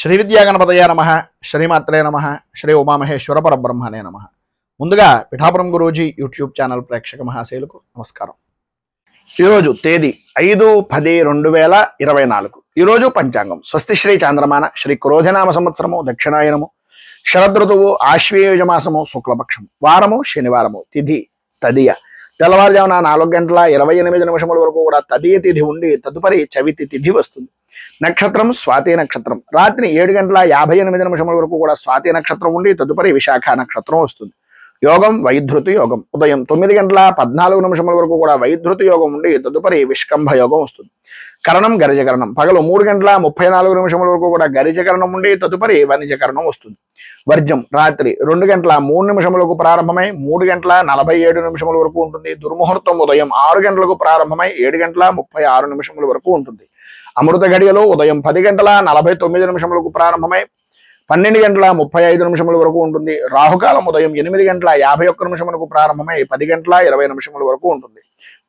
శ్రీ విద్యాగణపతయ నమః, శ్రీమాత్రే నమః, శ్రీ ఉమామహేశ్వర పరబ్రహ్మణే నమః. ముందుగా పిఠాపురం గురూజీ యూట్యూబ్ ఛానల్ ప్రేక్షక మహాశైలకు నమస్కారం. ఈరోజు తేదీ 5-10-2024. ఈరోజు పంచాంగం స్వస్తి శ్రీ చాంద్రమాన శ్రీ క్రోధనామ సంవత్సరము దక్షిణాయనము శరదృతువు ఆశ్వయుజ మాసము శుక్లపక్షము వారము శనివారము తిథి తదియ తెల్లవారుజామున 4:28 వరకు కూడా తదియ తిథి ఉండి తదుపరి చవితి తిథి వస్తుంది. నక్షత్రం స్వాతి నక్షత్రం రాత్రి 7:58 వరకు కూడా స్వాతి నక్షత్రం ఉండి తదుపరి విశాఖ నక్షత్రం వస్తుంది. యోగం వైధృతి యోగం ఉదయం 9:14 వరకు కూడా వైధృతి యోగం ఉండి తదుపరి విష్కంభ యోగం వస్తుంది. కరణం గరిజకరణం పగలు 3:34 వరకు కూడా గరిజకరణం ఉండి తదుపరి వనిజకరణం వస్తుంది. వర్జం రాత్రి 2:03 ప్రారంభమై 3:47 వరకు ఉంటుంది. దుర్ముహూర్తం ఉదయం 6 గంటలకు ప్రారంభమై 7:36 వరకు ఉంటుంది. అమృత గడియలు ఉదయం 10:49 ప్రారంభమై 12:35 వరకు ఉంటుంది. రాహుకాలం ఉదయం 8:51 ప్రారంభమై 10:20 వరకు ఉంటుంది.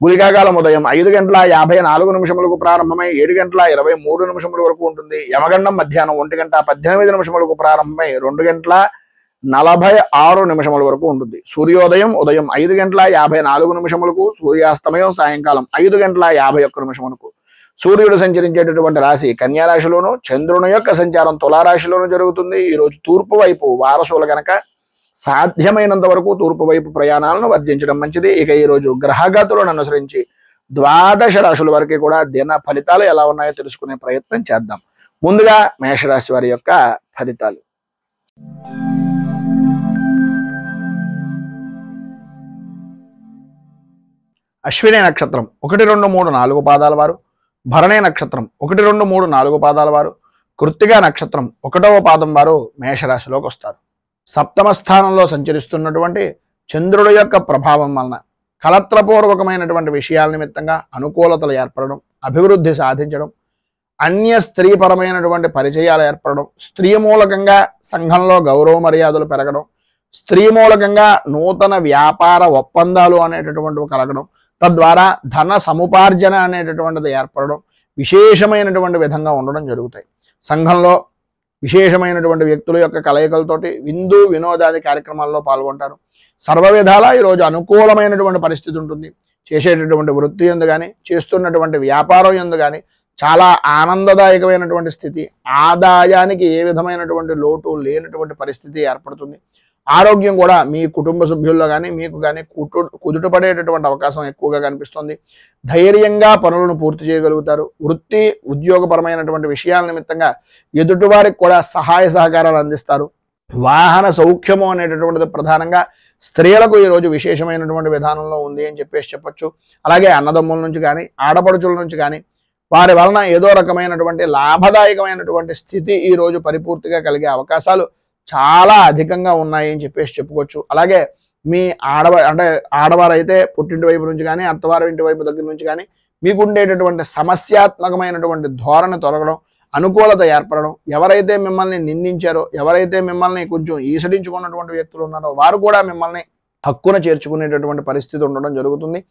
గుళికాకాలం ఉదయం 5:54 ప్రారంభమై 7:23 వరకు ఉంటుంది. యమగండం మధ్యాహ్నం 1:18 ప్రారంభమై 2:46 వరకు ఉంటుంది. సూర్యోదయం ఉదయం 5:54 సూర్యాస్తమయం సాయంకాలం 5:51 సూర్యుడు సంచరించేటటువంటి రాశి కన్యా రాశిలోను చంద్రుని యొక్క సంచారం తులారాశిలోను జరుగుతుంది. ఈరోజు తూర్పు వైపు వారసులు గనక సాధ్యమైనంత వరకు తూర్పు వైపు ప్రయాణాలను వర్జించడం మంచిది. ఇక ఈరోజు గ్రహగతులను అనుసరించి 12 రాశుల వరకు కూడా దిన ఫలితాలు ఎలా ఉన్నాయో తెలుసుకునే ప్రయత్నం చేద్దాం. ముందుగా మేషరాశి వారి యొక్క ఫలితాలు. అశ్విని నక్షత్రం 1, 2, 3, 4 పాదాల వారు, భరణి నక్షత్రం 1, 2, 3, 4 పాదాల వారు, కృత్తికా నక్షత్రం 1వ పాదం వారు మేషరాశిలోకి వస్తారు. సప్తమ స్థానంలో సంచరిస్తున్నటువంటి చంద్రుడి యొక్క ప్రభావం వలన కలత్రపూర్వకమైనటువంటి విషయాల నిమిత్తంగా అనుకూలతలు ఏర్పడడం, అభివృద్ధి సాధించడం, అన్య స్త్రీపరమైనటువంటి పరిచయాలు ఏర్పడడం, స్త్రీ మూలకంగా సంఘంలో గౌరవ మర్యాదలు పెరగడం, స్త్రీ మూలకంగా నూతన వ్యాపార ఒప్పందాలు అనేటటువంటివి కలగడం, తద్వారా ధన సముపార్జన అనేటటువంటిది ఏర్పడడం విశేషమైనటువంటి విధంగా ఉండడం జరుగుతాయి. సంఘంలో విశేషమైనటువంటి వ్యక్తుల యొక్క కలయికలతోటి విందు వినోదాది కార్యక్రమాల్లో పాల్గొంటారు. సర్వ విధాలా ఈరోజు అనుకూలమైనటువంటి పరిస్థితి ఉంటుంది. చేసేటటువంటి వృత్తి యందు కానీ చేస్తున్నటువంటి వ్యాపారం యందు కానీ చాలా ఆనందదాయకమైనటువంటి స్థితి, ఆదాయానికి ఏ విధమైనటువంటి లోటు లేనటువంటి పరిస్థితి ఏర్పడుతుంది. ఆరోగ్యం కూడా మీ కుటుంబ సభ్యుల్లో కానీ మీకు కానీ కుదుటపడేటటువంటి అవకాశం ఎక్కువగా కనిపిస్తుంది. ధైర్యంగా పనులను పూర్తి చేయగలుగుతారు. వృత్తి ఉద్యోగపరమైనటువంటి విషయాల నిమిత్తంగా ఎదుటివారికి కూడా సహాయ సహకారాలు అందిస్తారు. వాహన సౌఖ్యము అనేటటువంటిది ప్రధానంగా స్త్రీలకు ఈరోజు విశేషమైనటువంటి విధానంలో ఉంది అని చెప్పొచ్చు. అలాగే అన్నదమ్ముల నుంచి కానీ ఆడపడుచుల నుంచి కానీ వారి వలన ఏదో రకమైనటువంటి లాభదాయకమైనటువంటి స్థితి ఈరోజు పరిపూర్తిగా కలిగే అవకాశాలు చాలా అధికంగా ఉన్నాయి అని చెప్పుకోవచ్చు. అలాగే మీ ఆడవారైతే పుట్టింటి వైపు నుంచి కానీ అత్తవారి ఇంటి వైపు దగ్గర నుంచి కానీ మీకు ఉండేటటువంటి సమస్యాత్మకమైనటువంటి ధోరణి తొలగడం, అనుకూలత ఏర్పడడం, ఎవరైతే మిమ్మల్ని నిందించారో, ఎవరైతే మిమ్మల్ని కొంచెం ఈసడించుకున్నటువంటి వ్యక్తులు ఉన్నారో వారు కూడా మిమ్మల్ని హక్కున చేర్చుకునేటటువంటి పరిస్థితి ఉండడం జరుగుతుంది.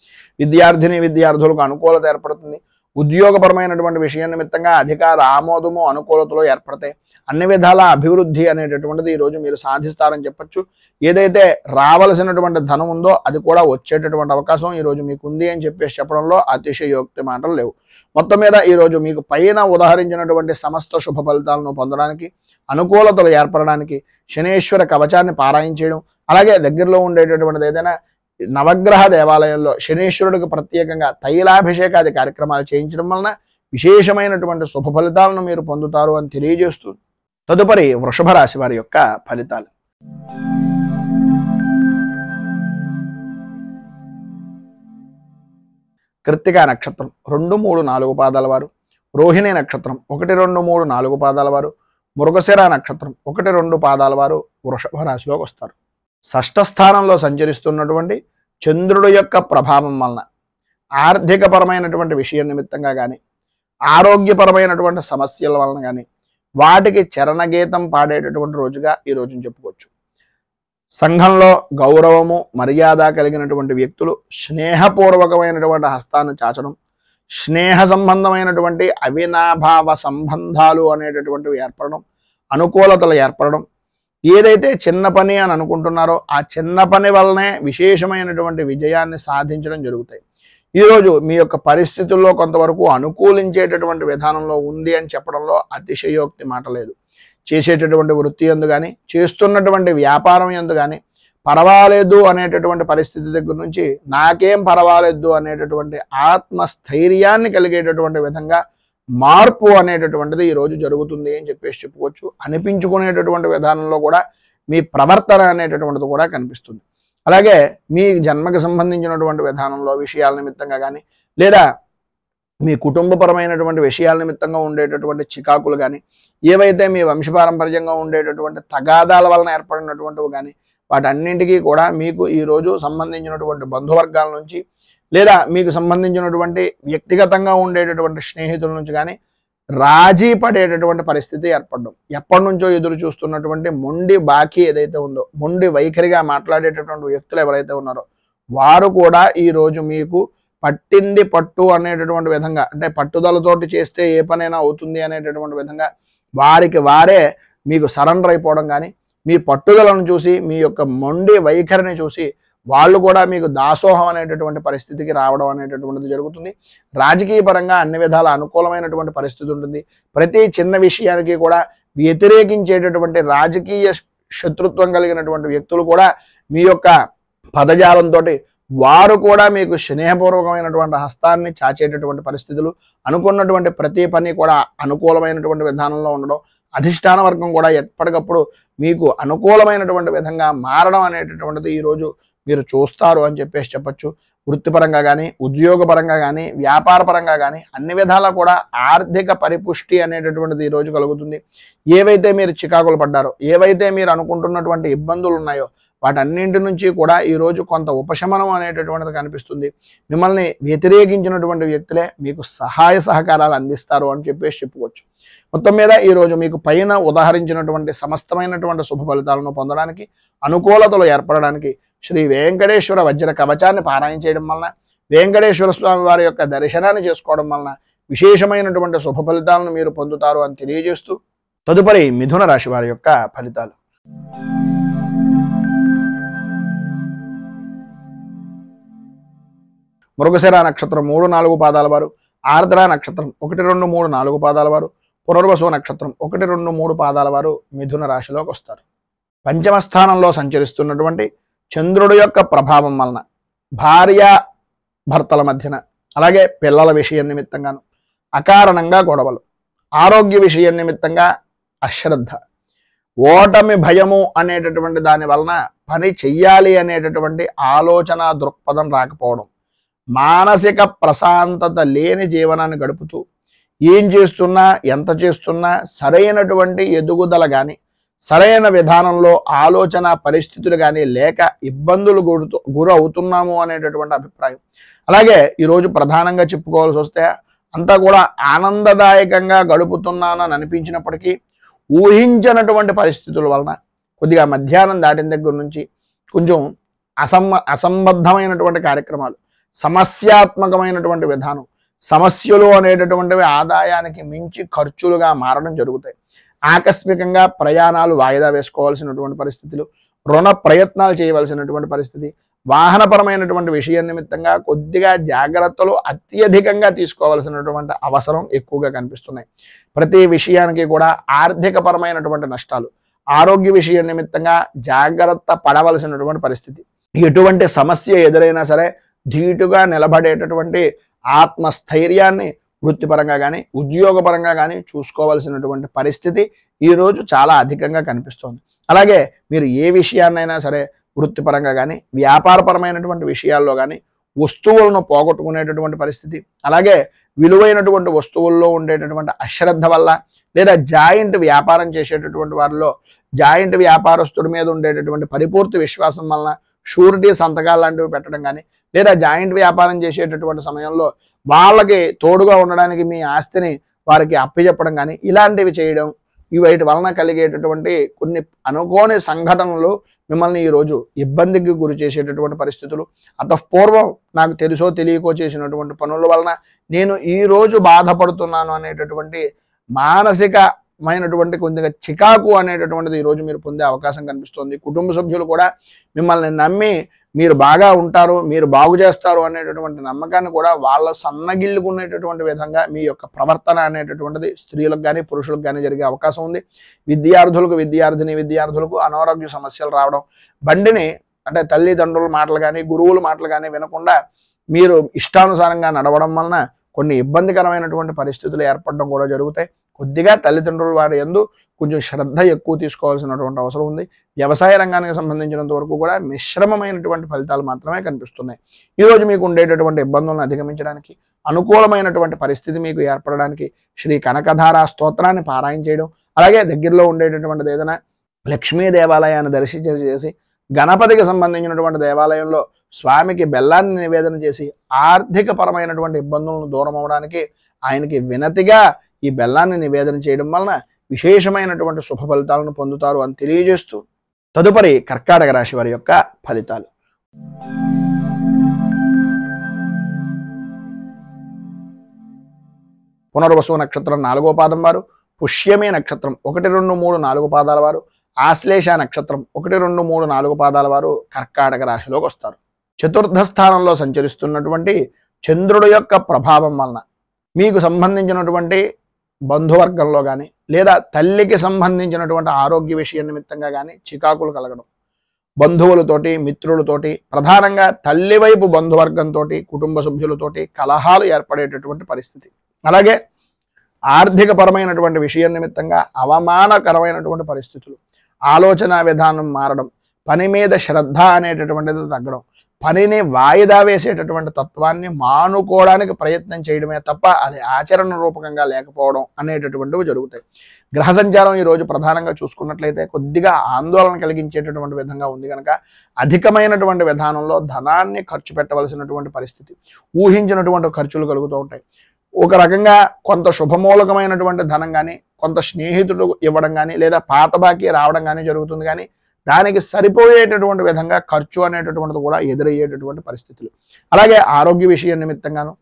విద్యార్థులకు అనుకూలత ఏర్పడుతుంది. ఉద్యోగపరమైనటువంటి విషయం నిమిత్తంగా అధికార ఆమోదము అనుకూలతలు ఏర్పడతాయి. అన్ని విధాల అభివృద్ధి అనేటటువంటిది ఈరోజు మీరు సాధిస్తారని చెప్పచ్చు. ఏదైతే రావలసినటువంటి ధనం ఉందో అది కూడా వచ్చేటటువంటి అవకాశం ఈరోజు మీకు ఉంది అని చెప్పడంలో అతిశయోక్తి మాటలు లేవు. మొత్తం మీద ఈరోజు మీకు పైన ఉదాహరించినటువంటి సమస్త శుభ ఫలితాలను పొందడానికి, అనుకూలతలు ఏర్పడడానికి శనేశ్వర కవచాన్ని పారాయణ చేయడం, అలాగే దగ్గరలో ఉండేటటువంటిది ఏదైనా నవగ్రహ దేవాలయంలో శనీశ్వరుడికి ప్రత్యేకంగా తైలాభిషేకాది కార్యక్రమాలు చేయించడం వలన విశేషమైనటువంటి శుభ ఫలితాలను మీరు పొందుతారు అని తెలియజేస్తూ తదుపరి వృషభ రాశి వారి యొక్క ఫలితాలు. కృత్తికా నక్షత్రం 2, 3, 4 పాదాల వారు, రోహిణి నక్షత్రం 1, 2, 3, 4 పాదాల వారు, మృగశిర నక్షత్రం 1, 2 పాదాల వారు వృషభ రాశిలోకి వస్తారు. షష్ఠ స్థానంలో సంచరిస్తున్నటువంటి చంద్రుడు యొక్క ప్రభావం వలన ఆర్థికపరమైనటువంటి విషయం నిమిత్తంగా కానీ ఆరోగ్యపరమైనటువంటి సమస్యల వలన కానీ వాటికి చరణగీతం పాడేటటువంటి రోజుగా ఈ రోజును చెప్పుకోవచ్చు. సంఘంలో గౌరవము మర్యాద కలిగినటువంటి వ్యక్తులు స్నేహపూర్వకమైనటువంటి హస్తాన్ని చాచడం, స్నేహ సంబంధమైనటువంటి అవినాభావ సంబంధాలు అనేటటువంటివి ఏర్పడడం, అనుకూలతలు ఏర్పడడం, ఏదైతే చిన్న పని అని అనుకుంటున్నారో ఆ చిన్న పని వల్లనే విశేషమైనటువంటి విజయాన్ని సాధించడం జరుగుతాయి. ఈరోజు మీ యొక్క పరిస్థితుల్లో కొంతవరకు అనుకూలించేటటువంటి విధానంలో ఉంది అని చెప్పడంలో అతిశయోక్తి మాట లేదు. చేసేటటువంటి వృత్తి యందు కానీ, చేస్తున్నటువంటి వ్యాపారం యందు కానీ పర్వాలేదు అనేటటువంటి పరిస్థితి దగ్గర నుంచి నాకేం పర్వాలేదు అనేటటువంటి ఆత్మస్థైర్యాన్ని కలిగేటటువంటి విధంగా మార్పు అనేటటువంటిది ఈరోజు జరుగుతుంది అని చెప్పేసి చెప్పుకోవచ్చు. అనిపించుకునేటటువంటి విధానంలో కూడా మీ ప్రవర్తన అనేటటువంటిది కూడా కనిపిస్తుంది. అలాగే మీ జన్మకి సంబంధించినటువంటి విధానంలో విషయాల నిమిత్తంగా కానీ, లేదా మీ కుటుంబపరమైనటువంటి విషయాల నిమిత్తంగా ఉండేటటువంటి చికాకులు కానీ, ఏవైతే మీ వంశపారంపర్యంగా ఉండేటటువంటి తగాదాల వలన ఏర్పడినటువంటివి కానీ, వాటన్నింటికీ కూడా మీకు ఈరోజు సంబంధించినటువంటి బంధువర్గాల నుంచి, లేదా మీకు సంబంధించినటువంటి వ్యక్తిగతంగా ఉండేటటువంటి స్నేహితుల నుంచి కానీ రాజీ పడేటటువంటి పరిస్థితి ఏర్పడడం, ఎప్పటి నుంచో ఎదురు చూస్తున్నటువంటి మొండి బాకీ ఏదైతే ఉందో, మొండి వైఖరిగా మాట్లాడేటటువంటి వ్యక్తులు ఎవరైతే ఉన్నారో వారు కూడా ఈరోజు మీకు పట్టింది పట్టు అనేటటువంటి విధంగా, అంటే పట్టుదలతోటి చేస్తే ఏ పనైనా అవుతుంది అనేటటువంటి విధంగా వారికి వారే మీకు సరెండర్ అయిపోవడం కానీ, మీ పట్టుదలను చూసి, మీ యొక్క మొండి వైఖరిని చూసి వాళ్ళు కూడా మీకు దాసోహం అనేటటువంటి పరిస్థితికి రావడం అనేటటువంటిది జరుగుతుంది. రాజకీయ పరంగా అన్ని విధాల అనుకూలమైనటువంటి పరిస్థితి ఉంటుంది. ప్రతి చిన్న విషయానికి కూడా వ్యతిరేకించేటటువంటి రాజకీయ శత్రుత్వం కలిగినటువంటి వ్యక్తులు కూడా మీ యొక్క పదజాలంతో వారు కూడా మీకు స్నేహపూర్వకమైనటువంటి హస్తాన్ని చాచేటటువంటి పరిస్థితులు, అనుకున్నటువంటి ప్రతి పని కూడా అనుకూలమైనటువంటి విధానంలో ఉండడం, అధిష్టాన వర్గం కూడా ఎప్పటికప్పుడు మీకు అనుకూలమైనటువంటి విధంగా మారడం అనేటటువంటిది ఈరోజు మీరు చూస్తారు అని చెప్పేసి చెప్పచ్చు. వృత్తిపరంగా కానీ, ఉద్యోగపరంగా కానీ, వ్యాపారపరంగా కానీ అన్ని విధాలా కూడా ఆర్థిక పరిపుష్టి అనేటటువంటిది ఈరోజు కలుగుతుంది. ఏవైతే మీరు చికాకులు పడ్డారో, ఏవైతే మీరు అనుకుంటున్నటువంటి ఇబ్బందులు ఉన్నాయో వాటన్నింటి నుంచి కూడా ఈరోజు కొంత ఉపశమనం అనేటటువంటిది కనిపిస్తుంది. మిమ్మల్ని వ్యతిరేకించినటువంటి వ్యక్తులే మీకు సహాయ సహకారాలు అందిస్తారు అని చెప్పేసి చెప్పుకోవచ్చు. మొత్తం మీద ఈరోజు మీకు పైన ఉదాహరించినటువంటి సమస్తమైనటువంటి శుభ ఫలితాలను పొందడానికి, అనుకూలతలు ఏర్పడడానికి శ్రీ వెంకటేశ్వర వజ్ర కవచాన్ని పారాయణ చేయడం వలన, వెంకటేశ్వర స్వామి వారి యొక్క దర్శనాన్ని చేసుకోవడం వలన విశేషమైనటువంటి శుభ ఫలితాలను మీరు పొందుతారు అని తెలియజేస్తూ, తదుపరి మిథున రాశి వారి యొక్క ఫలితాలు. మృగశిర నక్షత్రం 3, 4 పాదాల వారు, ఆర్ద్ర నక్షత్రం 1, 2, 3, 4 పాదాల వారు, పునర్వసు నక్షత్రం 1, 2, 3 పాదాల వారు మిథున రాశిలోకి వస్తారు. పంచమ స్థానంలో సంచరిస్తున్నటువంటి చంద్రుడి యొక్క ప్రభావం వలన భార్య భర్తల మధ్యన, అలాగే పిల్లల విషయం నిమిత్తంగాను అకారణంగా గొడవలు, ఆరోగ్య విషయం నిమిత్తంగా అశ్రద్ధ, ఓటమి భయము అనేటటువంటి దాని వలన పని చెయ్యాలి అనేటటువంటి ఆలోచన దృక్పథం రాకపోవడం, మానసిక ప్రశాంతత లేని జీవనాన్ని గడుపుతూ ఏం చేస్తున్నా, ఎంత చేస్తున్నా సరైనటువంటి ఎదుగుదల కానీ, సరైన విధానంలో ఆలోచన పరిస్థితులు కానీ లేక ఇబ్బందులు గురవుతున్నాము అనేటటువంటి అభిప్రాయం. అలాగే ఈరోజు ప్రధానంగా చెప్పుకోవాల్సి వస్తే అంతా కూడా ఆనందదాయకంగా గడుపుతున్నానని అనిపించినప్పటికీ ఊహించినటువంటి పరిస్థితుల వలన కొద్దిగా మధ్యాహ్నం దాటిన దగ్గర నుంచి కొంచెం అసంబద్ధమైనటువంటి కార్యక్రమాలు, సమస్యాత్మకమైనటువంటి విధానం, సమస్యలు అనేటటువంటివి ఆదాయానికి మించి ఖర్చులుగా మారడం జరుగుతాయి. ఆకస్మికంగా ప్రయాణాలు వాయిదా వేసుకోవాల్సినటువంటి పరిస్థితులు, రుణ ప్రయత్నాలు చేయవలసినటువంటి పరిస్థితి, వాహనపరమైనటువంటి విషయం నిమిత్తంగా కొద్దిగా జాగ్రత్తలు అత్యధికంగా తీసుకోవాల్సినటువంటి అవసరం ఎక్కువగా కనిపిస్తున్నాయి. ప్రతి విషయానికి కూడా ఆర్థిక పరమైనటువంటి నష్టాలు, ఆరోగ్య విషయం నిమిత్తంగా జాగ్రత్త పడవలసినటువంటి పరిస్థితి. ఎటువంటి సమస్య ఎదురైనా సరే ధీటుగా నిలబడేటటువంటి ఆత్మస్థైర్యాన్ని వృత్తిపరంగా కానీ, ఉద్యోగపరంగా కానీ చూసుకోవాల్సినటువంటి పరిస్థితి ఈరోజు చాలా అధికంగా కనిపిస్తోంది. అలాగే మీరు ఏ విషయాన్నైనా సరే వృత్తిపరంగా కానీ, వ్యాపారపరమైనటువంటి విషయాల్లో కానీ వస్తువులను పోగొట్టుకునేటటువంటి పరిస్థితి, అలాగే విలువైనటువంటి వస్తువుల్లో ఉండేటటువంటి అశ్రద్ధ వల్ల, లేదా జాయింట్ వ్యాపారం చేసేటటువంటి వారిలో జాయింట్ వ్యాపారస్తుడి మీద ఉండేటటువంటి పరిపూర్తి విశ్వాసం వలన షూరిటీ సంతకాలు లాంటివి పెట్టడం కానీ, లేదా జాయింట్ వ్యాపారం చేసేటటువంటి సమయంలో వాళ్ళకి తోడుగా ఉండడానికి మీ ఆస్తిని వారికి అప్పచెప్పడం కానీ ఇలాంటివి చేయడం, వీటి వలన కలిగేటటువంటి కొన్ని అనుకోని సంఘటనలు మిమ్మల్ని ఈరోజు ఇబ్బందికి గురి చేసేటటువంటి పరిస్థితులు, అంతఃపూర్వం నాకు తెలుసో తెలియకో చేసినటువంటి పనుల వలన నేను ఈరోజు బాధపడుతున్నాను అనేటటువంటి మానసిక మానసికమైనటువంటి కొద్దిగా చికాకు అనేటటువంటిది ఈరోజు మీరు పొందే అవకాశం కనిపిస్తుంది. కుటుంబ సభ్యులు కూడా మిమ్మల్ని నమ్మి మీరు బాగా ఉంటారు, మీరు బాగు చేస్తారు అనేటటువంటి నమ్మకాన్ని కూడా వాళ్ళ సన్నగిల్లుకునేటటువంటి విధంగా మీ యొక్క ప్రవర్తన అనేటటువంటిది స్త్రీలకు కానీ పురుషులకు కానీ జరిగే అవకాశం ఉంది. విద్యార్థులకు అనారోగ్య సమస్యలు రావడం, బండిని అంటే తల్లిదండ్రుల మాటలు కానీ గురువుల మాటలు కానీ వినకుండా మీరు ఇష్టానుసారంగా నడవడం వలన కొన్ని ఇబ్బందికరమైనటువంటి పరిస్థితులు ఏర్పడడం కూడా జరుగుతాయి. కొద్దిగా తల్లిదండ్రుల వారి యందు కొంచెం శ్రద్ధ ఎక్కువ తీసుకోవాల్సినటువంటి అవసరం ఉంది. వ్యవసాయ రంగానికి సంబంధించినంత వరకు కూడా మిశ్రమమైనటువంటి ఫలితాలు మాత్రమే కనిపిస్తున్నాయి. ఈరోజు మీకు ఉండేటటువంటి ఇబ్బందులను అధిగమించడానికి, అనుకూలమైనటువంటి పరిస్థితి మీకు ఏర్పడడానికి శ్రీ కనకధార స్తోత్రాన్ని పారాయణ చేయడం, అలాగే దగ్గరలో ఉండేటటువంటిది ఏదైనా లక్ష్మీ దేవాలయాన్ని దర్శించేసి గణపతికి సంబంధించినటువంటి దేవాలయంలో స్వామికి బెల్లాన్ని నివేదన చేసి ఆర్థిక పరమైనటువంటి ఇబ్బందులను దూరం అవడానికి ఆయనకి వినతిగా ఈ బెల్లాన్ని నివేదన చేయడం వలన విశేషమైనటువంటి శుభ ఫలితాలను పొందుతారు అని తెలియజేస్తూ తదుపరి కర్కాటక రాశి వారి యొక్క ఫలితాలు. పునర్వసు నక్షత్రం 4వ పాదం వారు, పుష్యమి నక్షత్రం 1, 2, 3, 4 పాదాల వారు, ఆశ్లేష నక్షత్రం 1, 2, 3, 4 పాదాల వారు కర్కాటక రాశిలోకి వస్తారు. చతుర్థ స్థానంలో సంచరిస్తున్నటువంటి చంద్రుడి యొక్క ప్రభావం వలన మీకు సంబంధించినటువంటి బంధువర్గంలో కానీ లేదా తల్లికి సంబంధించినటువంటి ఆరోగ్య విషయ నిమిత్తంగా కానీ చికాకులు కలగడం, బంధువులతోటి మిత్రులతోటి ప్రధానంగా తల్లి వైపు బంధువర్గంతో కుటుంబ సభ్యులతోటి కలహాలు ఏర్పడేటటువంటి పరిస్థితి, అలాగే ఆర్థిక పరమైనటువంటి విషయం నిమిత్తంగా అవమానకరమైనటువంటి పరిస్థితులు, ఆలోచన విధానం మారడం, పని మీద శ్రద్ధ అనేటటువంటిది తగ్గడం, పనిని వాయిదా వేసేటటువంటి తత్వాన్ని మానుకోవడానికి ప్రయత్నం చేయడమే తప్ప అది ఆచరణ రూపకంగా లేకపోవడం అనేటటువంటివి జరుగుతాయి. గ్రహ సంచారం ఈరోజు ప్రధానంగా చూసుకున్నట్లయితే కొద్దిగా ఆందోళన కలిగించేటటువంటి విధంగా ఉంది కనుక అధికమైనటువంటి విధానంలో ధనాన్ని ఖర్చు పెట్టవలసినటువంటి పరిస్థితి, ఊహించినటువంటి ఖర్చులు కలుగుతూ ఉంటాయి. ఒక రకంగా కొంత శుభమూలకమైనటువంటి ధనం కానీ కొంత స్నేహితుడు ఇవ్వడం కానీ లేదా పాత బాకీ రావడం కానీ జరుగుతుంది, కానీ దానికి సరిపోయేటటువంటి విధంగా ఖర్చు అనేటటువంటిది కూడా ఎదురయ్యేటటువంటి పరిస్థితులు, అలాగే ఆరోగ్య విషయం నిమిత్తంగాను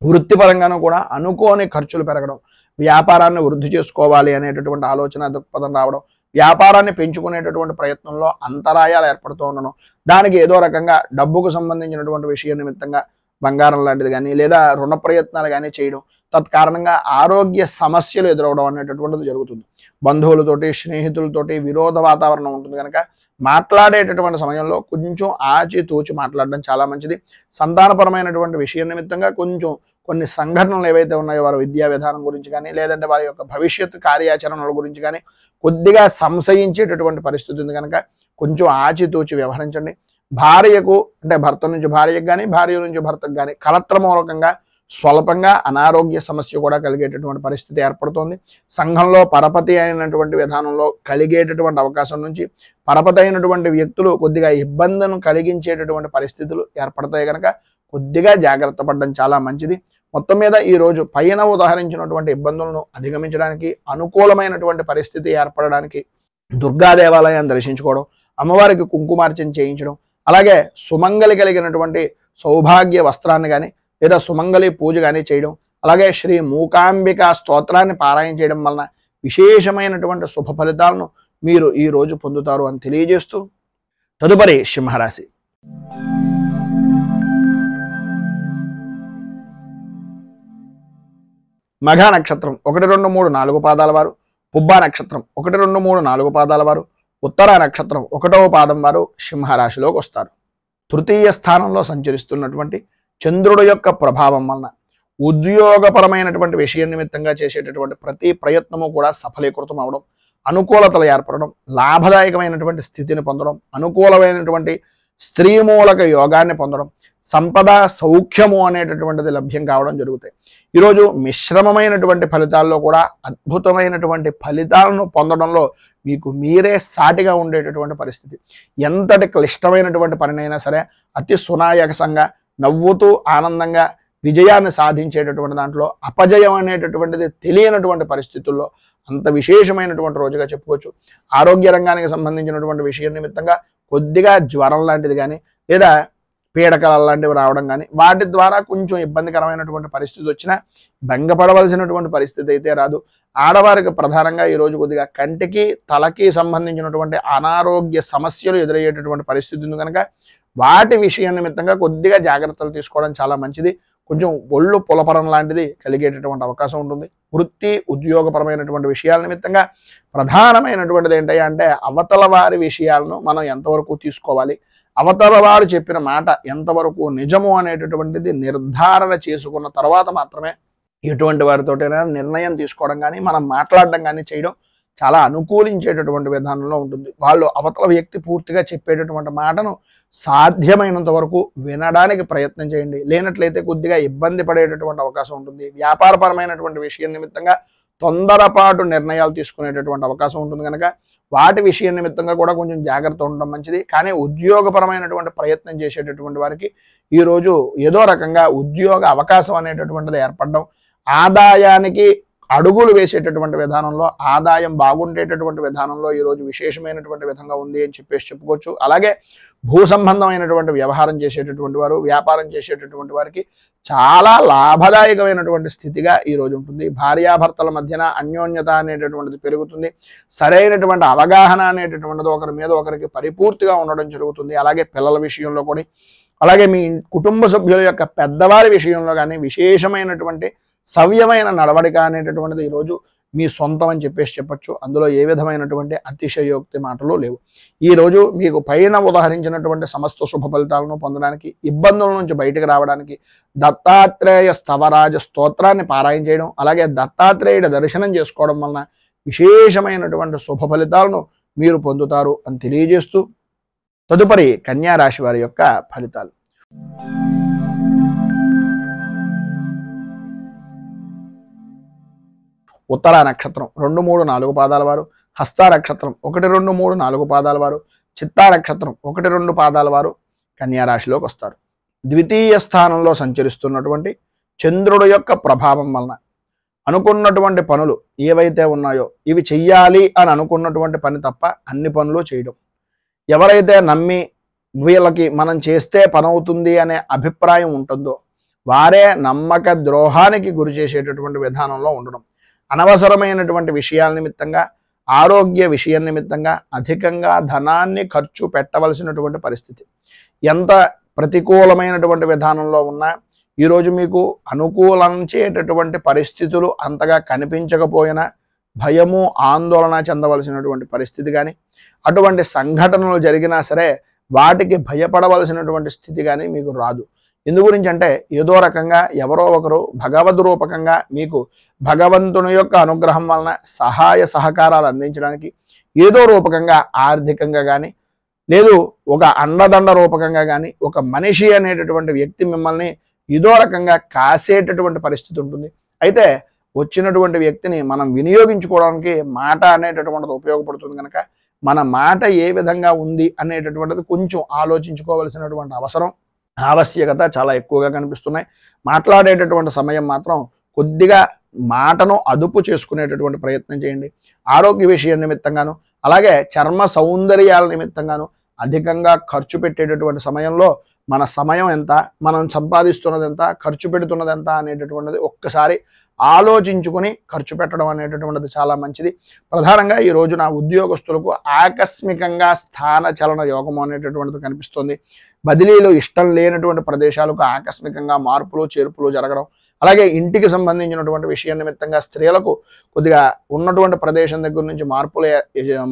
వృత్తిపరంగానూ కూడా అనుకోని ఖర్చులు పెరగడం, వ్యాపారాన్ని వృద్ధి చేసుకోవాలి అనేటటువంటి ఆలోచన దృక్పథం రావడం, వ్యాపారాన్ని పెంచుకునేటటువంటి ప్రయత్నంలో అంతరాయాలు ఏర్పడుతూ ఉండడం, దానికి ఏదో రకంగా డబ్బుకు సంబంధించినటువంటి విషయం నిమిత్తంగా బంగారం లాంటిది కానీ లేదా రుణ ప్రయత్నాలు కానీ చేయడం, తత్కారణంగా ఆరోగ్య సమస్యలు ఎదురవడం అనేటటువంటిది జరుగుతుంది. బంధువులతోటి స్నేహితులతోటి విరోధ వాతావరణం ఉంటుంది కనుక మాట్లాడేటటువంటి సమయంలో కొంచెం ఆచితూచి మాట్లాడడం చాలా మంచిది. సంతానపరమైనటువంటి విషయం నిమిత్తంగా కొంచెం కొన్ని సంఘటనలు ఏవైతే ఉన్నాయో వారి విద్యా విధానం గురించి కానీ లేదంటే వారి యొక్క భవిష్యత్తు కార్యాచరణల గురించి కానీ కొద్దిగా సంశయించేటటువంటి పరిస్థితి ఉంది కనుక కొంచెం ఆచితూచి వ్యవహరించండి. భార్యకు అంటే భర్త నుంచి భార్యకు కానీ భార్య నుంచి భర్తకు కానీ కలత్ర మూలకంగా స్వల్పంగా అనారోగ్య సమస్య కూడా కలిగేటటువంటి పరిస్థితి ఏర్పడుతోంది. సంఘంలో పరపతి అయినటువంటి విధానంలో కలిగేటటువంటి అవకాశం నుంచి పరపతి అయినటువంటి వ్యక్తులు కొద్దిగా ఇబ్బందులను కలిగించేటటువంటి పరిస్థితులు ఏర్పడతాయి కనుక కొద్దిగా జాగ్రత్త పడడం చాలా మంచిది. మొత్తం మీద ఈరోజు పైన ఉదాహరించినటువంటి ఇబ్బందులను అధిగమించడానికి అనుకూలమైనటువంటి పరిస్థితి ఏర్పడడానికి దుర్గా దేవాలయాన్ని దర్శించుకోవడం, అమ్మవారికి కుంకుమార్చన చేయించడం, అలాగే సుమంగలి కలిగినటువంటి సౌభాగ్య వస్త్రాన్ని కానీ లేదా సుమంగళి పూజ కానీ చేయడం, అలాగే శ్రీ మూకాంబిక స్తోత్రాన్ని పారాయణ చేయడం వలన విశేషమైనటువంటి శుభ ఫలితాలను మీరు ఈ రోజు పొందుతారు అని తెలియజేస్తూ తదుపరి సింహరాశి. మఘ నక్షత్రం 1, 2, 3, 4 పాదాల వారు, పుబ్బ నక్షత్రం 1, 2, 3, 4 పాదాల వారు, ఉత్తర నక్షత్రం 1వ పాదం వారు సింహరాశిలోకి వస్తారు. తృతీయ స్థానంలో సంచరిస్తున్నటువంటి చంద్రుడు యొక్క ప్రభావం వలన ఉద్యోగపరమైనటువంటి విషయం నిమిత్తంగా చేసేటటువంటి ప్రతి ప్రయత్నము కూడా సఫలీకృతం అవడం, అనుకూలతలు ఏర్పడడం, లాభదాయకమైనటువంటి స్థితిని పొందడం, అనుకూలమైనటువంటి స్త్రీ మూలక యోగాన్ని పొందడం, సంపద సౌఖ్యము అనేటటువంటిది లభ్యం కావడం జరుగుతాయి. ఈరోజు మిశ్రమమైనటువంటి ఫలితాల్లో కూడా అద్భుతమైనటువంటి ఫలితాలను పొందడంలో మీకు మీరే సాటిగా ఉండేటటువంటి పరిస్థితి. ఎంతటి క్లిష్టమైనటువంటి పనినైనా సరే అతి సునాయాసంగా నవ్వుతూ ఆనందంగా విజయాన్ని సాధించేటటువంటి దాంట్లో అపజయం అనేటటువంటిది తెలియనటువంటి పరిస్థితుల్లో అంత విశేషమైనటువంటి రోజుగా చెప్పుకోవచ్చు. ఆరోగ్య రంగానికి సంబంధించినటువంటి విషయం నిమిత్తంగా కొద్దిగా జ్వరం లాంటిది కానీ లేదా పీడకలు లాంటివి రావడం కానీ వాటి ద్వారా కొంచెం ఇబ్బందికరమైనటువంటి పరిస్థితి వచ్చినా భంగపడవలసినటువంటి పరిస్థితి అయితే రాదు. ఆడవారికి ప్రధానంగా ఈరోజు కొద్దిగా కంటికి తలకి సంబంధించినటువంటి అనారోగ్య సమస్యలు ఎదురయ్యేటటువంటి పరిస్థితి ఉంది కనుక వాటి విషయం నిమిత్తంగా కొద్దిగా జాగ్రత్తలు తీసుకోవడం చాలా మంచిది. కొంచెం ఒళ్ళు పులపరం లాంటిది కలిగేటటువంటి అవకాశం ఉంటుంది. వృత్తి ఉద్యోగపరమైనటువంటి విషయాల నిమిత్తంగా ప్రధానమైనటువంటిది ఏంటంటే అవతల వారి విషయాలను మనం ఎంతవరకు తీసుకోవాలి, అవతల వారు చెప్పిన మాట ఎంతవరకు నిజము అనేటటువంటిది నిర్ధారణ చేసుకున్న తర్వాత మాత్రమే ఎటువంటి వారితోటైనా నిర్ణయం తీసుకోవడం కానీ మనం మాట్లాడడం కానీ చేయడం చాలా అనుకూలించేటటువంటి విధానంలో ఉంటుంది. వాళ్ళు అవతల వ్యక్తి పూర్తిగా చెప్పేటటువంటి మాటను సాధ్యమైనంత వరకు వినడానికి ప్రయత్నం చేయండి. లేనట్లయితే కొద్దిగా ఇబ్బంది పడేటటువంటి అవకాశం ఉంటుంది. వ్యాపారపరమైనటువంటి విషయం నిమిత్తంగా తొందరపాటు నిర్ణయాలు తీసుకునేటటువంటి అవకాశం ఉంటుంది కనుక వాటి విషయం నిమిత్తంగా కూడా కొంచెం జాగ్రత్త ఉండడం మంచిది. కానీ ఉద్యోగపరమైనటువంటి ప్రయత్నం చేసేటటువంటి వారికి ఈరోజు ఏదో రకంగా ఉద్యోగ అవకాశం అనేటటువంటిది ఏర్పడడం, ఆదాయానికి అడుగులు వేసేటటువంటి విధానంలో, ఆదాయం బాగుండేటటువంటి విధానంలో ఈరోజు విశేషమైనటువంటి విధంగా ఉంది అని చెప్పుకోవచ్చు. అలాగే భూ సంబంధమైనటువంటి వ్యవహారం చేసేటటువంటి వారు, వ్యాపారం చేసేటటువంటి వారికి చాలా లాభదాయకమైనటువంటి స్థితిగా ఈరోజు ఉంటుంది. భార్యాభర్తల మధ్యన అన్యోన్యత అనేటటువంటిది పెరుగుతుంది. సరైనటువంటి అవగాహన అనేటటువంటిది ఒకరి మీద ఒకరికి పరిపూర్తిగా ఉండడం జరుగుతుంది. అలాగే పిల్లల విషయంలో కూడా, అలాగే మీ కుటుంబ సభ్యుల యొక్క పెద్దవారి విషయంలో కానీ విశేషమైనటువంటి సవ్యమైన నడవడిక అనేటటువంటిది ఈరోజు మీ సొంతం అని చెప్పొచ్చు. అందులో ఏ విధమైనటువంటి అతిశయోక్తి మాటలు లేవు. ఈరోజు మీకు పైన ఉదాహరించినటువంటి సమస్త శుభ ఫలితాలను పొందడానికి, ఇబ్బందుల నుంచి బయటకు రావడానికి దత్తాత్రేయ స్థవరాజ స్తోత్రాన్ని పారాయణ చేయడం, అలాగే దత్తాత్రేయుడి దర్శనం చేసుకోవడం వలన విశేషమైనటువంటి శుభ ఫలితాలను మీరు పొందుతారు అని తెలియజేస్తూ తదుపరి కన్యా రాశి వారి యొక్క ఫలితాలు. ఉత్తర నక్షత్రం 2, 3, 4 పాదాల వారు, హస్త నక్షత్రం 1, 2, 3, 4 పాదాల వారు, చిత్తా నక్షత్రం 1, 2 పాదాల వారు కన్యా రాశిలోకి వస్తారు. ద్వితీయ స్థానంలో సంచరిస్తున్నటువంటి చంద్రుడు యొక్క ప్రభావం వలన అనుకున్నటువంటి పనులు ఏవైతే ఉన్నాయో ఇవి చెయ్యాలి అని అనుకున్నటువంటి పని తప్ప అన్ని పనులు చేయడం, ఎవరైతే నమ్మి వీళ్ళకి మనం చేస్తే పని అవుతుంది అనే అభిప్రాయం ఉంటుందో వారే నమ్మక ద్రోహానికి గురి చేసేటటువంటి విధానంలో ఉండడం, అనవసరమైనటువంటి విషయాల నిమిత్తంగా, ఆరోగ్య విషయం నిమిత్తంగా అధికంగా ధనాన్ని ఖర్చు పెట్టవలసినటువంటి పరిస్థితి. ఎంత ప్రతికూలమైనటువంటి విధానంలో ఉన్నా ఈరోజు మీకు అనుకూలించేటటువంటి పరిస్థితులు అంతగా కనిపించకపోయినా భయము ఆందోళన చెందవలసినటువంటి పరిస్థితి కానీ, అటువంటి సంఘటనలు జరిగినా సరే వాటికి భయపడవలసినటువంటి స్థితి కానీ మీకు రాదు. ఎందు గురించి అంటే ఏదో రకంగా ఎవరో ఒకరు భగవద్ రూపకంగా మీకు భగవంతుని యొక్క అనుగ్రహం వలన సహాయ సహకారాలు అందించడానికి ఏదో రూపకంగా ఆర్థికంగా కానీ, లేదు ఒక అండదండ రూపకంగా కానీ ఒక మనిషి అనేటటువంటి వ్యక్తి మిమ్మల్ని ఏదో రకంగా కాసేటటువంటి పరిస్థితి ఉంటుంది. అయితే వచ్చినటువంటి వ్యక్తిని మనం వినియోగించుకోవడానికి మాట అనేటటువంటిది ఉపయోగపడుతుంది కనుక మన మాట ఏ విధంగా ఉంది అనేటటువంటిది కొంచెం ఆలోచించుకోవలసినటువంటి ఆవశ్యకత చాలా ఎక్కువగా కనిపిస్తున్నాయి. మాట్లాడేటటువంటి సమయం మాత్రం కొద్దిగా మాటను అదుపు చేసుకునేటటువంటి ప్రయత్నం చేయండి. ఆరోగ్య విషయం నిమిత్తంగాను, అలాగే చర్మ సౌందర్యాల నిమిత్తంగాను అధికంగా ఖర్చు పెట్టేటటువంటి సమయంలో మన సమయం ఎంత, మనం సంపాదిస్తున్నది ఎంత, ఖర్చు పెడుతున్నది ఎంత అనేటటువంటిది ఒక్కసారి ఆలోచించుకొని ఖర్చు పెట్టడం అనేటటువంటిది చాలా మంచిది. ప్రధానంగా ఈ రోజున ఉద్యోగస్తులకు ఆకస్మికంగా స్థాన చలన యోగం అనేటటువంటిది కనిపిస్తుంది. బదిలీలు ఇష్టం లేనటువంటి ప్రదేశాలకు ఆకస్మికంగా మార్పులు చేర్పులు జరగడం, అలాగే ఇంటికి సంబంధించినటువంటి విషయం నిమిత్తంగా స్త్రీలకు కొద్దిగా ఉన్నటువంటి ప్రదేశం దగ్గర నుంచి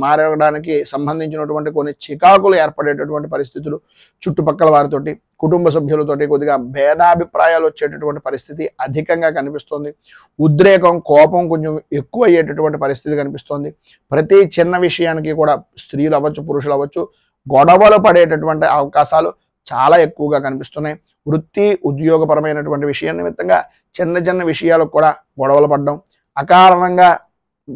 మారడానికి సంబంధించినటువంటి కొన్ని చికాకులు ఏర్పడేటటువంటి పరిస్థితులు, చుట్టుపక్కల వారితోటి కుటుంబ సభ్యులతోటి కొద్దిగా భేదాభిప్రాయాలు వచ్చేటటువంటి పరిస్థితి అధికంగా కనిపిస్తుంది. ఉద్రేకం, కోపం కొంచెం ఎక్కువ అయ్యేటటువంటి పరిస్థితి కనిపిస్తుంది. ప్రతి చిన్న విషయానికి కూడా స్త్రీలు అవ్వచ్చు, పురుషులు అవ్వచ్చు, గొడవలు పడేటటువంటి అవకాశాలు చాలా ఎక్కువగా కనిపిస్తున్నాయి. వృత్తి ఉద్యోగపరమైనటువంటి విషయం నిమిత్తంగా చిన్న చిన్న విషయాలకు కూడా గొడవలు పడడం, అకారణంగా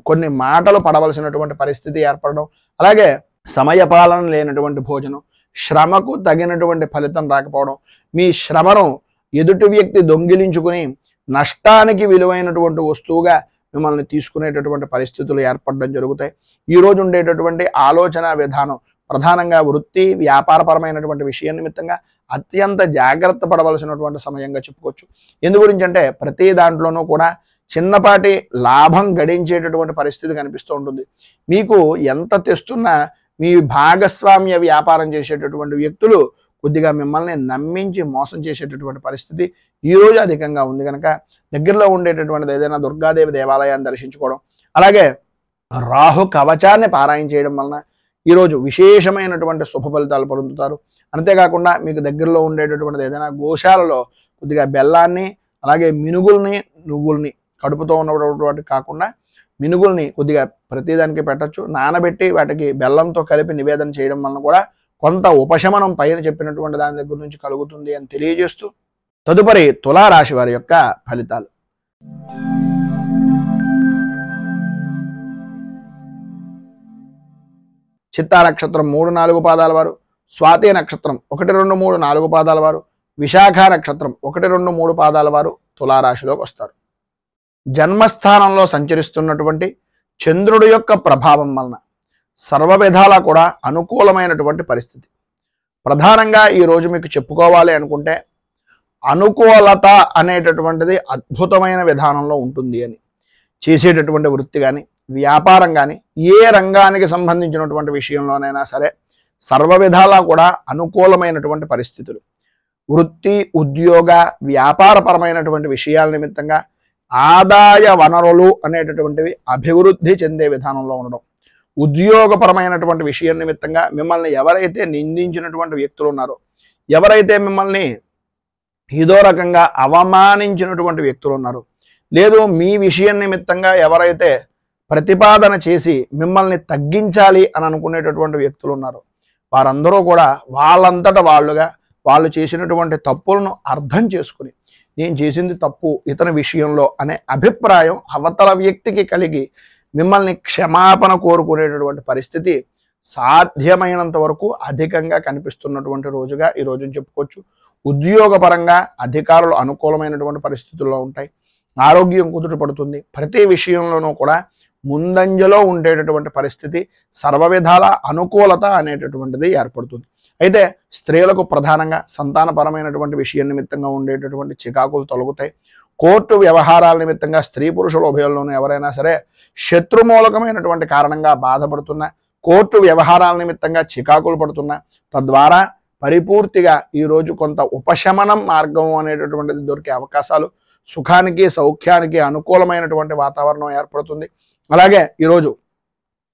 కొన్ని మాటలు పడవలసినటువంటి పరిస్థితి ఏర్పడడం, అలాగే సమయపాలన లేనటువంటి భోజనం, శ్రమకు తగినటువంటి ఫలితం రాకపోవడం, మీ శ్రమను ఎదుటి వ్యక్తి దొంగిలించుకుని నష్టానికి విలువైనటువంటి వస్తువుగా మిమ్మల్ని తీసుకునేటటువంటి పరిస్థితులు ఏర్పడడం జరుగుతాయి. ఈరోజు ఉండేటటువంటి ఆలోచన విధానం ప్రధానంగా వృత్తి వ్యాపారపరమైనటువంటి విషయం నిమిత్తంగా అత్యంత జాగ్రత్త పడవలసినటువంటి సమయంగా చెప్పుకోవచ్చు. ఎందు గురించి అంటే ప్రతి దాంట్లోనూ కూడా చిన్నపాటి లాభం గడించేటటువంటి పరిస్థితి కనిపిస్తూ ఉంటుంది. మీకు ఎంత తెస్తున్నా మీ భాగస్వామ్య వ్యాపారం చేసేటటువంటి వ్యక్తులు కొద్దిగా మిమ్మల్ని నమ్మించి మోసం చేసేటటువంటి పరిస్థితి ఈరోజు అధికంగా ఉంది కనుక దగ్గరలో ఉండేటటువంటిది ఏదైనా దుర్గాదేవి దేవాలయాన్ని దర్శించుకోవడం, అలాగే రాహు కవచాన్ని పారాయణ చేయడం వలన ఈరోజు విశేషమైనటువంటి శుభ ఫలితాలు పొందుతారు. అంతేకాకుండా మీకు దగ్గరలో ఉండేటటువంటిది ఏదైనా గోశాలలో కొద్దిగా బెల్లాన్ని, అలాగే మినుగుల్ని, నువ్వుల్ని కడుపుతో ఉన్నటువంటి కాకుండా మినుగుల్ని కొద్దిగా ప్రతిదానికి పెట్టచ్చు. నానబెట్టి వాటికి బెల్లంతో కలిపి నివేదన చేయడం వలన కూడా కొంత ఉపశమనం పైన చెప్పినటువంటి దాని దగ్గర నుంచి కలుగుతుంది అని తెలియజేస్తూ తదుపరి తులారాశి వారి యొక్క ఫలితాలు. చిత్తా నక్షత్రం 3, 4 పాదాల వారు, స్వాతి నక్షత్రం 1, 2, 3, 4 పాదాల వారు, విశాఖ నక్షత్రం 1, 2, 3 పాదాల వారు తులారాశిలోకి వస్తారు. జన్మస్థానంలో సంచరిస్తున్నటువంటి చంద్రుడి యొక్క ప్రభావం వలన సర్వ విధాలా కూడా అనుకూలమైనటువంటి పరిస్థితి. ప్రధానంగా ఈరోజు మీకు చెప్పుకోవాలి అనుకుంటే అనుకూలత అనేటటువంటిది అద్భుతమైన విధానంలో ఉంటుంది అని. చేసేటటువంటి వృత్తి కానీ వ్యాపారం కానీ ఏ రంగానికి సంబంధించినటువంటి విషయంలోనైనా సరే సర్వ విధాలా కూడా అనుకూలమైనటువంటి పరిస్థితులు. వృత్తి ఉద్యోగ వ్యాపారపరమైనటువంటి విషయాల నిమిత్తంగా ఆదాయ వనరులు అనేటటువంటివి అభివృద్ధి చెందే విధానంలో ఉండడం, ఉద్యోగపరమైనటువంటి విషయం నిమిత్తంగా మిమ్మల్ని ఎవరైతే నిందించినటువంటి వ్యక్తులు ఉన్నారో, ఎవరైతే మిమ్మల్ని ఏదో రకంగా అవమానించినటువంటి వ్యక్తులు ఉన్నారో, లేదు మీ విషయం నిమిత్తంగా ఎవరైతే ప్రతిపాదన చేసి మిమ్మల్ని తగ్గించాలి అని అనుకునేటటువంటి వ్యక్తులు ఉన్నారో, వారందరూ కూడా వాళ్ళంతట వాళ్ళుగా వాళ్ళు చేసినటువంటి తప్పులను అర్థం చేసుకుని నేను చేసింది తప్పు ఇతని విషయంలో అనే అభిప్రాయం అవతల వ్యక్తికి కలిగి మిమ్మల్ని క్షమాపణ కోరుకునేటటువంటి పరిస్థితి సాధ్యమైనంత వరకు అధికంగా కనిపిస్తున్నటువంటి రోజుగా ఈ రోజుని చెప్పుకోవచ్చు. ఉద్యోగపరంగా అధికారులు అనుకూలమైనటువంటి పరిస్థితుల్లో ఉంటాయి. ఆరోగ్యం కుదుటపడుతుంది. ప్రతి విషయంలోనూ కూడా ముందంజలో ఉండేటటువంటి పరిస్థితి, సర్వ విధాల అనుకూలత అనేటటువంటిది ఏర్పడుతుంది. అయితే స్త్రీలకు ప్రధానంగా సంతానపరమైనటువంటి విషయం నిమిత్తంగా ఉండేటటువంటి చికాకులు తొలగుతాయి. కోర్టు వ్యవహారాల నిమిత్తంగా స్త్రీ పురుషుల ఉభయంలోనూ ఎవరైనా సరే శత్రుమూలకమైనటువంటి కారణంగా బాధపడుతున్నా, కోర్టు వ్యవహారాల నిమిత్తంగా చికాకులు పడుతున్నా, తద్వారా పరిపూర్తిగా ఈరోజు కొంత ఉపశమనం మార్గం అనేటటువంటిది దొరికే అవకాశాలు, సుఖానికి సౌఖ్యానికి అనుకూలమైనటువంటి వాతావరణం ఏర్పడుతుంది. అలాగే ఈరోజు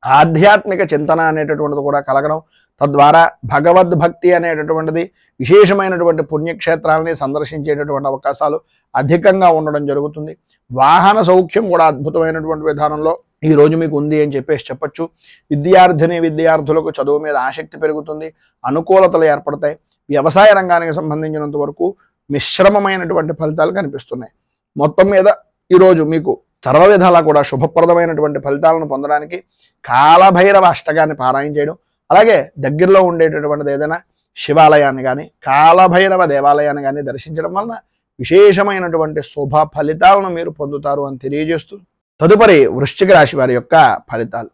ఆధ్యాత్మిక చింతన అనేటటువంటిది కూడా కలగడం, తద్వారా భగవద్భక్తి అనేటటువంటిది విశేషమైనటువంటి పుణ్యక్షేత్రాలని సందర్శించేటటువంటి అవకాశాలు అధికంగా ఉండడం జరుగుతుంది. వాహన సౌఖ్యం కూడా అద్భుతమైనటువంటి విధానంలో ఈరోజు మీకు ఉంది అని చెప్పొచ్చు. విద్యార్థులకు చదువు మీద ఆసక్తి పెరుగుతుంది, అనుకూలతలు ఏర్పడతాయి. వ్యవసాయ రంగానికి సంబంధించినంత వరకు మిశ్రమమైనటువంటి ఫలితాలు కనిపిస్తున్నాయి. మొత్తం మీద ఈరోజు మీకు సర్వ విధాలా కూడా శుభప్రదమైనటువంటి ఫలితాలను పొందడానికి కాలభైరవ అష్టకాన్ని పారాయణ చేయడం, అలాగే దగ్గరలో ఉండేటటువంటిది ఏదైనా శివాలయాన్ని కానీ కాలభైరవ దేవాలయాన్ని కానీ దర్శించడం వలన విశేషమైనటువంటి శుభ ఫలితాలను మీరు పొందుతారు అని తెలియజేస్తూ తదుపరి వృశ్చిక రాశి వారి యొక్క ఫలితాలు.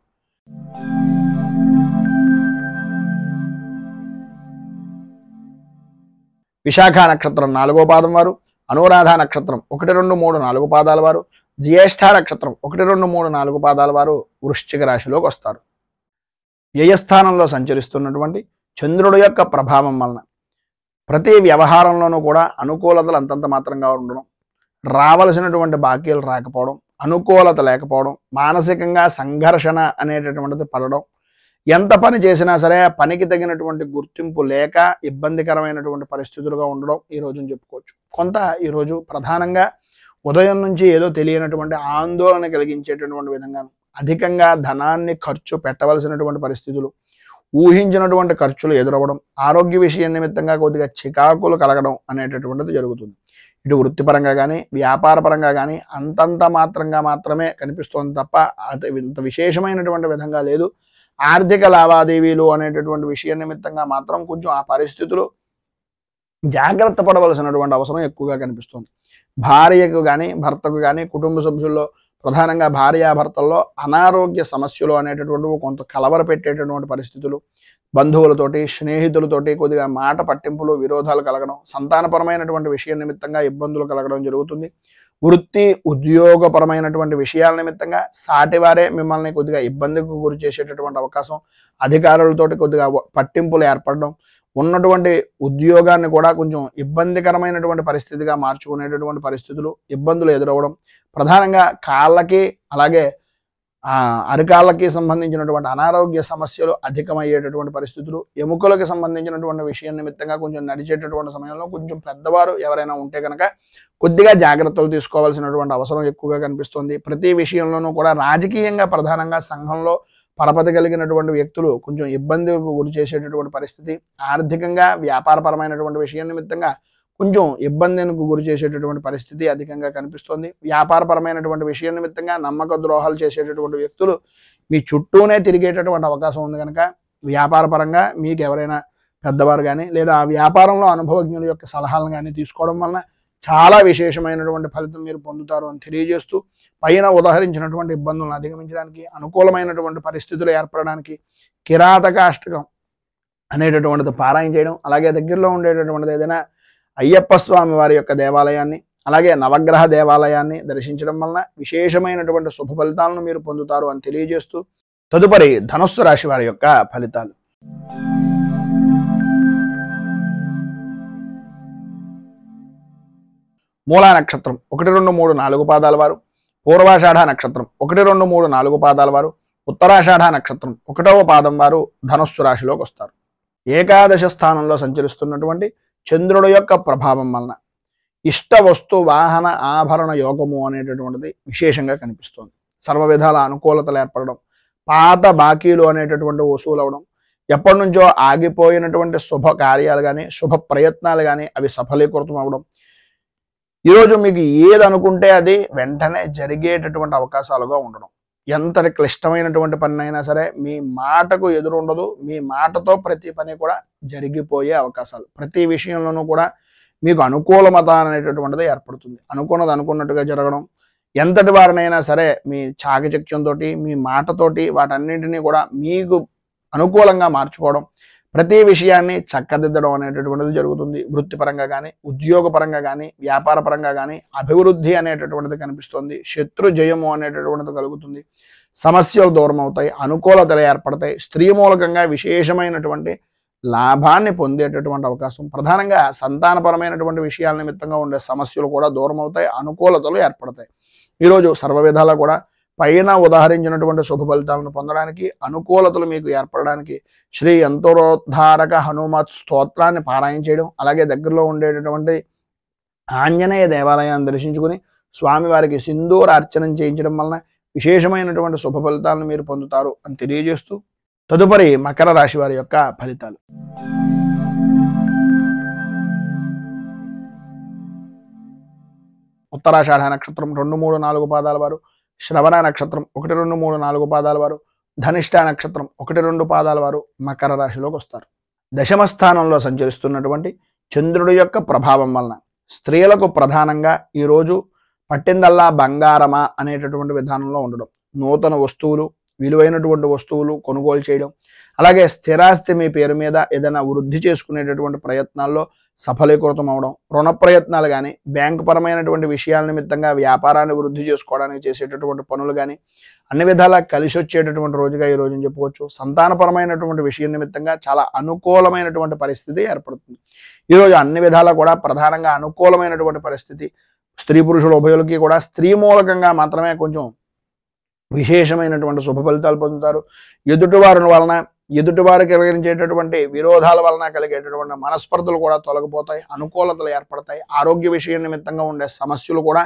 విశాఖ నక్షత్రం 4వ పాదం వారు, అనురాధ నక్షత్రం 1, 2, 3, 4 పాదాల వారు, జ్యేష్ఠ నక్షత్రం 1, 2, 3, 4 పాదాల వారు వృశ్చిక రాశిలోకి వస్తారు. వ్యయస్థానంలో సంచరిస్తున్నటువంటి చంద్రుడి యొక్క ప్రభావం వలన ప్రతి వ్యవహారంలోనూ కూడా అనుకూలతలు అంతంత మాత్రంగా ఉండడం, రావలసినటువంటి బాకీలు రాకపోవడం, అనుకూలత లేకపోవడం, మానసికంగా సంఘర్షణ అనేటటువంటిది పడడం, ఎంత పని చేసినా సరే పనికి తగినటువంటి గుర్తింపు లేక ఇబ్బందికరమైనటువంటి పరిస్థితులుగా ఉండడం ఈ రోజుని చెప్పుకోవచ్చు. కొంత ఈరోజు ప్రధానంగా ఉదయం నుంచి ఏదో తెలియనటువంటి ఆందోళన కలిగించేటటువంటి విధంగా అధికంగా ధనాన్ని ఖర్చు పెట్టవలసినటువంటి పరిస్థితులు, ఊహించినటువంటి ఖర్చులు ఎదురవ్వడం, ఆరోగ్య విషయం నిమిత్తంగా కొద్దిగా చికాకులు కలగడం అనేటటువంటిది జరుగుతుంది. ఇటు వృత్తిపరంగా కానీ వ్యాపారపరంగా కానీ అంతంత మాత్రమే కనిపిస్తోంది తప్ప ఇంత విశేషమైనటువంటి విధంగా లేదు. ఆర్థిక లావాదేవీలు అనేటటువంటి విషయం నిమిత్తంగా మాత్రం కొంచెం ఆ పరిస్థితులు జాగ్రత్త పడవలసినటువంటి అవసరం ఎక్కువగా కనిపిస్తుంది. భార్యకు కానీ భర్తకు కానీ కుటుంబ సభ్యుల్లో ప్రధానంగా భార్యాభర్తల్లో అనారోగ్య సమస్యలు అనేటటువంటివి కొంత కలవర పెట్టేటటువంటి పరిస్థితులు, బంధువులతోటి స్నేహితులతోటి కొద్దిగా మాట పట్టింపులు విరోధాలు కలగడం, సంతానపరమైనటువంటి విషయం నిమిత్తంగా ఇబ్బందులు కలగడం జరుగుతుంది. వృత్తి ఉద్యోగపరమైనటువంటి విషయాల నిమిత్తంగా సాటివారే మిమ్మల్ని కొద్దిగా ఇబ్బందికి గురి చేసేటటువంటి అవకాశం, అధికారులతోటి కొద్దిగా పట్టింపులు ఏర్పడడం, ఉన్నటువంటి ఉద్యోగాన్ని కూడా కొంచెం ఇబ్బందికరమైనటువంటి పరిస్థితిగా మార్చుకునేటటువంటి పరిస్థితులు, ఇబ్బందులు ఎదురవ్వడం, ప్రధానంగా కాళ్ళకి అలాగే అరికాళ్ళకి సంబంధించినటువంటి అనారోగ్య సమస్యలు అధికమయ్యేటటువంటి పరిస్థితులు, ఎముకలకు సంబంధించినటువంటి విషయం నిమిత్తంగా కొంచెం నడిచేటటువంటి సమయంలో కొంచెం పెద్దవారు ఎవరైనా ఉంటే కనుక కొద్దిగా జాగ్రత్తలు తీసుకోవాల్సినటువంటి అవసరం ఎక్కువగా కనిపిస్తుంది. ప్రతి విషయంలోనూ కూడా రాజకీయంగా ప్రధానంగా సంఘంలో పరపతి కలిగినటువంటి వ్యక్తులు కొంచెం ఇబ్బందికి గురి చేసేటటువంటి పరిస్థితి, ఆర్థికంగా వ్యాపారపరమైనటువంటి విషయం నిమిత్తంగా కొంచెం ఇబ్బందికి గురి చేసేటటువంటి పరిస్థితి అధికంగా కనిపిస్తుంది. వ్యాపారపరమైనటువంటి విషయం నిమిత్తంగా నమ్మక ద్రోహాలు చేసేటటువంటి వ్యక్తులు మీ చుట్టూనే తిరిగేటటువంటి అవకాశం ఉంది కనుక వ్యాపారపరంగా మీకు ఎవరైనా పెద్దవారు కానీ లేదా ఆ వ్యాపారంలో అనుభవజ్ఞుల యొక్క సలహాలను కానీ తీసుకోవడం వలన చాలా విశేషమైనటువంటి ఫలితం మీరు పొందుతారు అని తెలియజేస్తూ, పైన ఉదాహరించినటువంటి ఇబ్బందులను అధిగమించడానికి, అనుకూలమైనటువంటి పరిస్థితులు ఏర్పడడానికి కిరాతకాష్టకం అనేటటువంటిది పారాయణ చేయడం, అలాగే దగ్గరలో ఉండేటటువంటిది ఏదైనా అయ్యప్ప స్వామి వారి యొక్క దేవాలయాన్ని అలాగే నవగ్రహ దేవాలయాన్ని దర్శించడం వలన విశేషమైనటువంటి శుభ ఫలితాలను మీరు పొందుతారు అని తెలియజేస్తూ, తదుపరి ధనుస్సు రాశి వారి యొక్క ఫలితాలు. మూలా నక్షత్రం 1, 2, 3, 4 పాదాల వారు, పూర్వాషాఢ నక్షత్రం 1, 2, 3, 4 పాదాల వారు, ఉత్తరాషాఢ నక్షత్రం 1వ పాదం వారు ధనుస్సు రాశిలోకి వస్తారు. ఏకాదశ స్థానంలో సంచరిస్తున్నటువంటి చంద్రుడు యొక్క ప్రభావం వలన ఇష్ట వస్తు వాహన ఆభరణ యోగము అనేటటువంటిది విశేషంగా కనిపిస్తుంది. సర్వ విధాల అనుకూలతలు ఏర్పడడం, పాత బాకీలు అనేటటువంటి వసూలు అవడం, ఎప్పటి నుంచో ఆగిపోయినటువంటి శుభ కార్యాలు కానీ శుభ ప్రయత్నాలు కానీ అవి సఫలీకృతం అవడం, ఈరోజు మీకు ఏది అనుకుంటే అది వెంటనే జరిగేటటువంటి అవకాశాలుగా ఉండడం, ఎంతటి క్లిష్టమైనటువంటి పని అయినా సరే మీ మాటకు ఎదురు ఉండదు, మీ మాటతో ప్రతి పని కూడా జరిగిపోయే అవకాశాలు, ప్రతి విషయంలోనూ కూడా మీకు అనుకూలమత అనేటటువంటిది ఏర్పడుతుంది. అనుకున్నది అనుకున్నట్టుగా జరగడం, ఎంతటి వారినైనా సరే మీ చాకచక్యంతో మీ మాటతోటి వాటన్నింటినీ కూడా మీకు అనుకూలంగా మార్చుకోవడం, ప్రతి విషయాన్ని చక్కదిద్దడం అనేటటువంటిది జరుగుతుంది. వృత్తిపరంగా కానీ ఉద్యోగపరంగా కానీ వ్యాపారపరంగా కానీ అభివృద్ధి అనేటటువంటిది కనిపిస్తుంది. శత్రు జయము అనేటటువంటిది కలుగుతుంది. సమస్యలు దూరం అవుతాయి, అనుకూలతలు ఏర్పడతాయి. స్త్రీ మూలకంగా విశేషమైనటువంటి లాభాన్ని పొందేటటువంటి అవకాశం, ప్రధానంగా సంతానపరమైనటువంటి విషయాల నిమిత్తంగా ఉండే సమస్యలు కూడా దూరం అవుతాయి, అనుకూలతలు ఏర్పడతాయి. ఈరోజు సర్వ విధాలా కూడా పైన ఉదాహరించినటువంటి శుభ ఫలితాలను పొందడానికి, అనుకూలతలు మీకు ఏర్పడడానికి శ్రీ యంత్రోద్ధారక హనుమత్ స్తోత్రాన్ని పారాయణ చేయడం, అలాగే దగ్గరలో ఉండేటటువంటి ఆంజనేయ దేవాలయాన్ని దర్శించుకుని స్వామివారికి సింధూర అర్చనం చేయించడం వలన విశేషమైనటువంటి శుభ ఫలితాలను మీరు పొందుతారు అని తెలియజేస్తూ, తదుపరి మకర రాశి వారి యొక్క ఫలితాలు. ఉత్తరాషాఢ నక్షత్రం 2, 3, 4 పాదాల వారు, శ్రవణ నక్షత్రం 1, 2, 3, 4 పాదాల వారు, ధనిష్ట నక్షత్రం 1, 2 పాదాల వారు మకర రాశిలోకి వస్తారు. దశమ స్థానంలో సంచరిస్తున్నటువంటి చంద్రుడి యొక్క ప్రభావం వలన స్త్రీలకు ప్రధానంగా ఈరోజు పట్టిందల్లా బంగారమా అనేటటువంటి విధానంలో ఉండడం, నూతన వస్తువులు విలువైనటువంటి వస్తువులు కొనుగోలు చేయడం, అలాగే స్థిరాస్తి మీ పేరు మీద ఏదైనా వృద్ధి చేసుకునేటటువంటి ప్రయత్నాల్లో సఫలీకృతం అవడం, రుణ ప్రయత్నాలు కానీ బ్యాంకు పరమైనటువంటి విషయాల నిమిత్తంగా వ్యాపారాన్ని వృద్ధి చేసుకోవడానికి చేసేటటువంటి పనులు కానీ అన్ని విధాలా కలిసి వచ్చేటటువంటి రోజుగా ఈ రోజుని చెప్పుకోవచ్చు. సంతానపరమైనటువంటి విషయం నిమిత్తంగా చాలా అనుకూలమైనటువంటి పరిస్థితి ఏర్పడుతుంది. ఈరోజు అన్ని విధాలా కూడా ప్రధానంగా అనుకూలమైనటువంటి పరిస్థితి. స్త్రీ పురుషుల ఉభయులకి కూడా స్త్రీ మూలకంగా మాత్రమే కొంచెం విశేషమైనటువంటి శుభ ఫలితాలు పొందుతారు. ఎదుటివారి వలన ఎదుటివారు కలిగించేటటువంటి విరోధాల వలన కలిగేటటువంటి మనస్పర్ధలు కూడా తొలగిపోతాయి, అనుకూలతలు ఏర్పడతాయి. ఆరోగ్య విషయం నిమిత్తంగా ఉండే సమస్యలు కూడా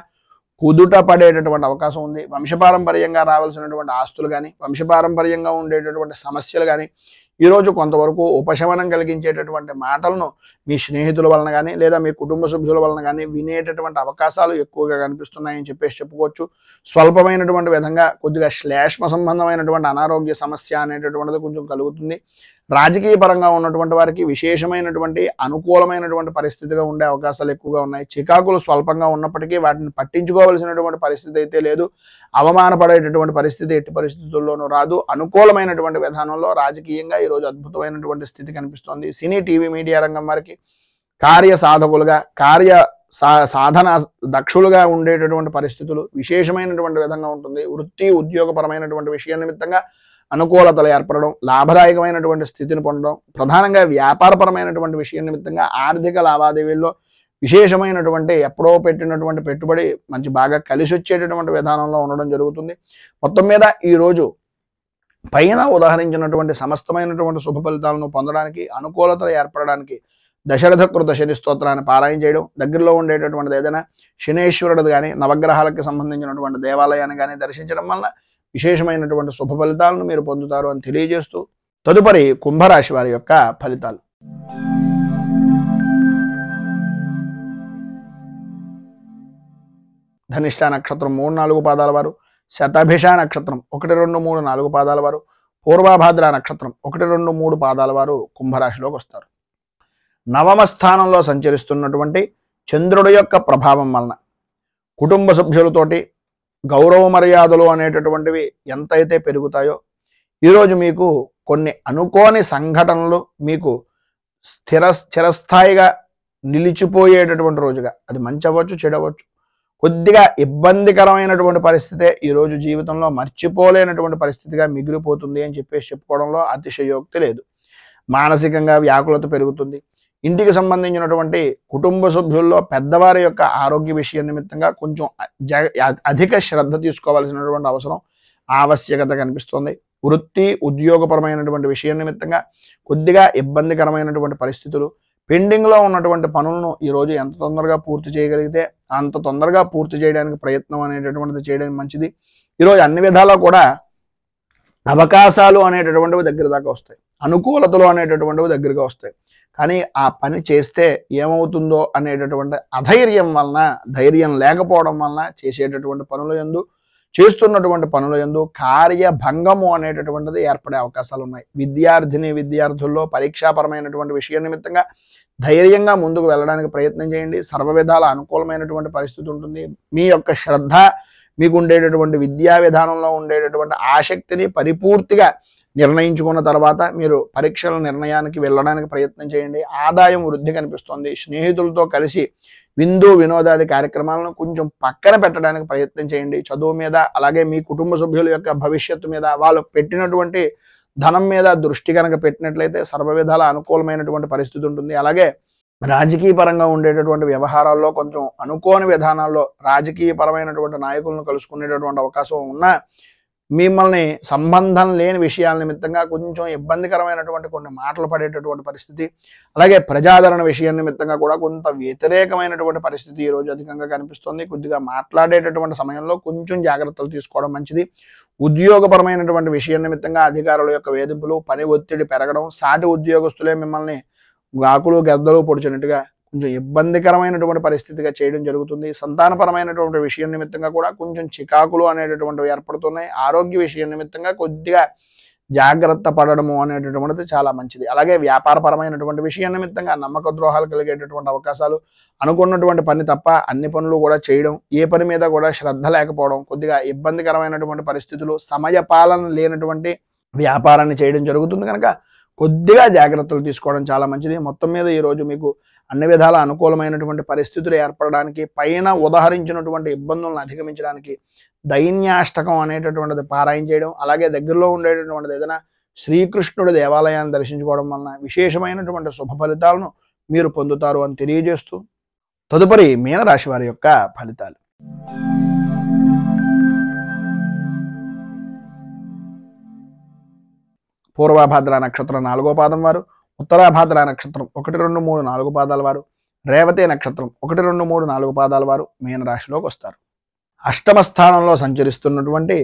కుదుట పడేటటువంటి అవకాశం ఉంది. వంశపారంపర్యంగా రావాల్సినటువంటి ఆస్తులు కానీ వంశపారంపర్యంగా ఉండేటటువంటి సమస్యలు కానీ ఈరోజు కొంతవరకు ఉపశమనం కలిగించేటటువంటి మాటలను మీ స్నేహితుల వలన కానీ లేదా మీ కుటుంబ సభ్యుల వలన కానీ వినేటటువంటి అవకాశాలు ఎక్కువగా కనిపిస్తున్నాయని చెప్పేసి చెప్పుకోవచ్చు. స్వల్పమైనటువంటి విధంగా కొద్దిగా శ్లేష్మ సంబంధమైనటువంటి అనారోగ్య సమస్య అనేటటువంటిది కొంచెం కలుగుతుంది. రాజకీయ పరంగా ఉన్నటువంటి వారికి విశేషమైనటువంటి అనుకూలమైనటువంటి పరిస్థితిగా ఉండే అవకాశాలు ఎక్కువగా ఉన్నాయి. చికాకులు స్వల్పంగా ఉన్నప్పటికీ వాటిని పట్టించుకోవాల్సినటువంటి పరిస్థితి అయితే లేదు. అవమానపడేటటువంటి పరిస్థితి ఎట్టి పరిస్థితుల్లోనూ రాదు. అనుకూలమైనటువంటి విధానంలో రాజకీయంగా ఈరోజు అద్భుతమైనటువంటి స్థితి కనిపిస్తోంది. సినీ టీవీ మీడియా రంగం వారికి కార్య సాధకులుగా సాధన దక్షులుగా ఉండేటటువంటి పరిస్థితులు విశేషమైనటువంటి విధంగా ఉంటుంది. వృత్తి ఉద్యోగపరమైనటువంటి విషయం నిమిత్తంగా అనుకూలతలు ఏర్పడడం, లాభదాయకమైనటువంటి స్థితిని పొందడం, ప్రధానంగా వ్యాపారపరమైనటువంటి విషయం నిమిత్తంగా ఆర్థిక లావాదేవీల్లో విశేషమైనటువంటి ఎప్పుడో పెట్టినటువంటి పెట్టుబడి మంచి బాగా కలిసి వచ్చేటటువంటి విధానంలో ఉండడం జరుగుతుంది. మొత్తం మీద ఈరోజు పైన ఉదాహరించినటువంటి సమస్తమైనటువంటి శుభ ఫలితాలను పొందడానికి, అనుకూలతలు ఏర్పడడానికి దశరథకృత శని స్తోత్రాన్ని పారాయణ చేయడం, దగ్గరలో ఉండేటటువంటిది ఏదైనా శనేశ్వరుడు కానీ నవగ్రహాలకు సంబంధించినటువంటి దేవాలయాన్ని కానీ దర్శించడం వల్ల విశేషమైనటువంటి శుభ ఫలితాలను మీరు పొందుతారు అని తెలియజేస్తూ తదుపరి కుంభరాశి వారి యొక్క ఫలితాలు. ధనిష్ట నక్షత్రం 3-4 పాదాల వారు, శతభిష నక్షత్రం 1, 2, 3, 4 పాదాల వారు, పూర్వభాద్ర నక్షత్రం 1, 2, 3 పాదాల వారు కుంభరాశిలోకి వస్తారు. నవమ స్థానంలో సంచరిస్తున్నటువంటి చంద్రుడి యొక్క ప్రభావం వలన కుటుంబ సభ్యులతోటి గౌరవ మర్యాదలు అనేటటువంటివి ఎంతైతే పెరుగుతాయో ఈరోజు మీకు కొన్ని అనుకోని సంఘటనలు మీకు చిరస్థాయిగా నిలిచిపోయేటటువంటి రోజుగా, అది మంచి అవ్వచ్చు చెడు అవ్వచ్చు, కొద్దిగా ఇబ్బందికరమైనటువంటి పరిస్థితే ఈరోజు జీవితంలో మర్చిపోలేనటువంటి పరిస్థితిగా మిగిలిపోతుంది అని చెప్పుకోవడంలో అతిశయోక్తి లేదు. మానసికంగా వ్యాకులత పెరుగుతుంది. ఇంటికి సంబంధించినటువంటి కుటుంబ సభ్యుల్లో పెద్దవారి యొక్క ఆరోగ్య విషయం నిమిత్తంగా కొంచెం అధిక శ్రద్ధ తీసుకోవాల్సినటువంటి అవసరం ఆవశ్యకత కనిపిస్తుంది. వృత్తి ఉద్యోగపరమైనటువంటి విషయం నిమిత్తంగా కొద్దిగా ఇబ్బందికరమైనటువంటి పరిస్థితులు, పెండింగ్లో ఉన్నటువంటి పనులను ఈరోజు ఎంత తొందరగా పూర్తి చేయగలిగితే అంత తొందరగా పూర్తి చేయడానికి ప్రయత్నం అనేటటువంటిది చేయడం మంచిది. ఈరోజు అన్ని విధాలా కూడా అవకాశాలు అనేటటువంటివి దగ్గర దాకా వస్తాయి, అనుకూలతలు అనేటటువంటివి దగ్గరగా వస్తాయి. కానీ ఆ పని చేస్తే ఏమవుతుందో అనేటటువంటి అధైర్యం వలన, ధైర్యం లేకపోవడం వలన చేస్తున్నటువంటి పనుల యందు కార్యభంగము అనేటటువంటిది ఏర్పడే అవకాశాలు ఉన్నాయి. విద్యార్థుల్లో పరీక్షాపరమైనటువంటి విషయం నిమిత్తంగా ధైర్యంగా ముందుకు వెళ్ళడానికి ప్రయత్నం చేయండి. సర్వ విధాల అనుకూలమైనటువంటి పరిస్థితి ఉంటుంది. మీ యొక్క శ్రద్ధ, మీకు ఉండేటటువంటి విద్యా విధానంలో ఉండేటటువంటి ఆసక్తిని పరిపూర్తిగా నిర్ణయించుకున్న తర్వాత మీరు పరీక్షల నిర్ణయానికి వెళ్ళడానికి ప్రయత్నం చేయండి. ఆదాయం వృద్ధి కనిపిస్తుంది. స్నేహితులతో కలిసి విందు వినోదాది కార్యక్రమాలను కొంచెం పక్కన పెట్టడానికి ప్రయత్నం చేయండి. చదువు మీద, అలాగే మీ కుటుంబ సభ్యుల యొక్క భవిష్యత్తు మీద, వాళ్ళు పెట్టినటువంటి ధనం మీద దృష్టి కనుక పెట్టినట్లయితే సర్వ విధాల అనుకూలమైనటువంటి పరిస్థితి ఉంటుంది. అలాగే రాజకీయ పరంగా ఉండేటటువంటి వ్యవహారాల్లో కొంచెం అనుకోని విధానాల్లో రాజకీయ పరమైనటువంటి నాయకులను కలుసుకునేటటువంటి అవకాశం ఉన్నా మిమ్మల్ని సంబంధం లేని విషయాల నిమిత్తంగా కొంచెం ఇబ్బందికరమైనటువంటి కొన్ని మాటలు పడేటటువంటి పరిస్థితి, అలాగే ప్రజాదరణ విషయం నిమిత్తంగా కూడా కొంత వ్యతిరేకమైనటువంటి పరిస్థితి ఈరోజు అధికంగా కనిపిస్తుంది. కొద్దిగా మాట్లాడేటటువంటి సమయంలో కొంచెం జాగ్రత్తలు తీసుకోవడం మంచిది. ఉద్యోగపరమైనటువంటి విషయం నిమిత్తంగా అధికారుల యొక్క వేధింపులు, పని ఒత్తిడి పెరగడం, సాటి ఉద్యోగస్తులే మిమ్మల్ని గాకులు గద్దలు పొడిచినట్టుగా కొంచెం ఇబ్బందికరమైనటువంటి పరిస్థితిగా చేయడం జరుగుతుంది. సంతానపరమైనటువంటి విషయం నిమిత్తంగా కూడా కొంచెం చికాకులు అనేటటువంటివి ఏర్పడుతున్నాయి. ఆరోగ్య విషయం నిమిత్తంగా కొద్దిగా జాగ్రత్త పడడము అనేటటువంటిది చాలా మంచిది. అలాగే వ్యాపారపరమైనటువంటి విషయం నిమిత్తంగా నమ్మక ద్రోహాలు కలిగేటటువంటి అవకాశాలు, అనుకున్నటువంటి పని తప్ప అన్ని పనులు కూడా చేయడం, ఏ పని మీద కూడా శ్రద్ధ లేకపోవడం, కొద్దిగా ఇబ్బందికరమైనటువంటి పరిస్థితులు, సమయ పాలన లేనటువంటి వ్యాపారాన్ని చేయడం జరుగుతుంది. కనుక కొద్దిగా జాగ్రత్తలు తీసుకోవడం చాలా మంచిది. మొత్తం మీద ఈరోజు మీకు అన్ని విధాల అనుకూలమైనటువంటి పరిస్థితులు ఏర్పడడానికి, పైన ఉదాహరించినటువంటి ఇబ్బందులను అధిగమించడానికి దైన్యాష్టకం అనేటటువంటిది పారాయణ చేయడం, అలాగే దగ్గరలో ఉండేటటువంటిది ఏదైనా శ్రీకృష్ణుడి దేవాలయాన్ని దర్శించుకోవడం వలన విశేషమైనటువంటి శుభ ఫలితాలను మీరు పొందుతారు అని తెలియజేస్తూ తదుపరి మీనరాశి వారి యొక్క ఫలితాలు. పూర్వభాద్ర నక్షత్రం 4వ పాదం వారు, ఉత్తరాభాద్ర నక్షత్రం 1, 2, 3, 4 పాదాల వారు, రేవతి నక్షత్రం 1, 2, 3, 4 పాదాల వారు మీనరాశిలోకి వస్తారు. అష్టమ స్థానంలో సంచరిస్తున్నటువంటి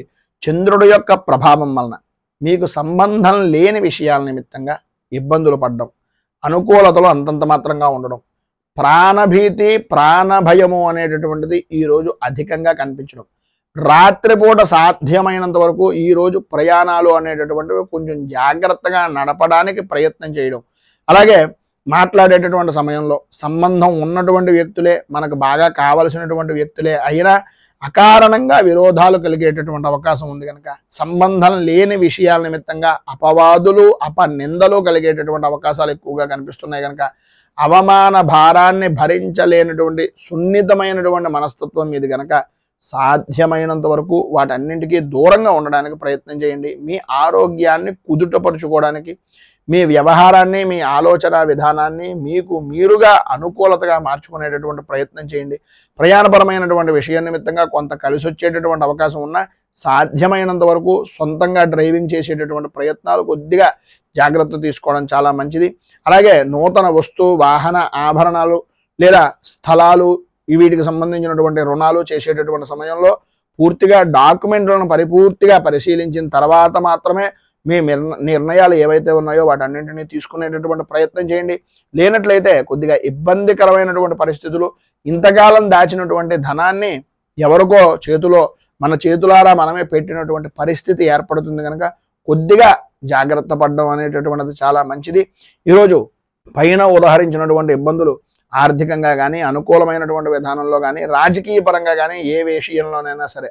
చంద్రుడి యొక్క ప్రభావం వలన మీకు సంబంధం లేని విషయాల నిమిత్తంగా ఇబ్బందులు పడడం, అనుకూలతలు అంతంత మాత్రంగా ఉండడం, ప్రాణభీతి ప్రాణభయము అనేటటువంటిది ఈరోజు అధికంగా కనిపించడం, రాత్రిపూట సాధ్యమైనంత వరకు ఈరోజు ప్రయాణాలు అనేటటువంటివి కొంచెం జాగ్రత్తగా నడపడానికి ప్రయత్నం చేయడం, అలాగే మాట్లాడేటటువంటి సమయంలో సంబంధం ఉన్నటువంటి వ్యక్తులే, మనకు బాగా కావలసినటువంటి వ్యక్తులే అయినా అకారణంగా విరోధాలు కలిగేటటువంటి అవకాశం ఉంది కనుక సంబంధం లేని విషయాల నిమిత్తంగా అపవాదులు అపనిందలు కలిగేటటువంటి అవకాశాలు ఎక్కువగా కనిపిస్తున్నాయి కనుక అవమాన భారాన్ని భరించలేనటువంటి సున్నితమైనటువంటి మనస్తత్వం మీది కనుక సాధ్యమైనంత వరకు వాటన్నింటికీ దూరంగా ఉండడానికి ప్రయత్నం చేయండి. మీ ఆరోగ్యాన్ని కుదుటపరుచుకోవడానికి, మీ వ్యవహారాన్ని, మీ ఆలోచన విధానాన్ని మీకు మీరుగా అనుకూలతగా మార్చుకునేటటువంటి ప్రయత్నం చేయండి. ప్రయాణపరమైనటువంటి విషయం నిమిత్తంగా కొంత కలిసి వచ్చేటటువంటి అవకాశం ఉన్నా సాధ్యమైనంత వరకు సొంతంగా డ్రైవింగ్ చేసేటటువంటి ప్రయత్నాలు కొద్దిగా జాగ్రత్త తీసుకోవడం చాలా మంచిది. అలాగే నూతన వస్తు వాహన ఆభరణాలు లేదా స్థలాలు వీటికి సంబంధించినటువంటి రుణాలు చేసేటటువంటి సమయంలో పూర్తిగా డాక్యుమెంట్లను పరిపూర్తిగా పరిశీలించిన తర్వాత మాత్రమే మీ నిర్ణయాలు ఏవైతే ఉన్నాయో వాటన్నింటినీ తీసుకునేటటువంటి ప్రయత్నం చేయండి. లేనట్లయితే కొద్దిగా ఇబ్బందికరమైనటువంటి పరిస్థితులు, ఇంతకాలం దాచినటువంటి ధనాన్ని ఎవరికో చేతిలో మన చేతులారా మనమే పెట్టినటువంటి పరిస్థితి ఏర్పడుతుంది కనుక కొద్దిగా జాగ్రత్త పడడం అనేటటువంటిది చాలా మంచిది. ఈరోజు పైన ఉదాహరించినటువంటి ఇబ్బందులు ఆర్థికంగా కానీ, అనుకూలమైనటువంటి విధానంలో కానీ, రాజకీయ పరంగా కానీ ఏ విషయంలోనైనా సరే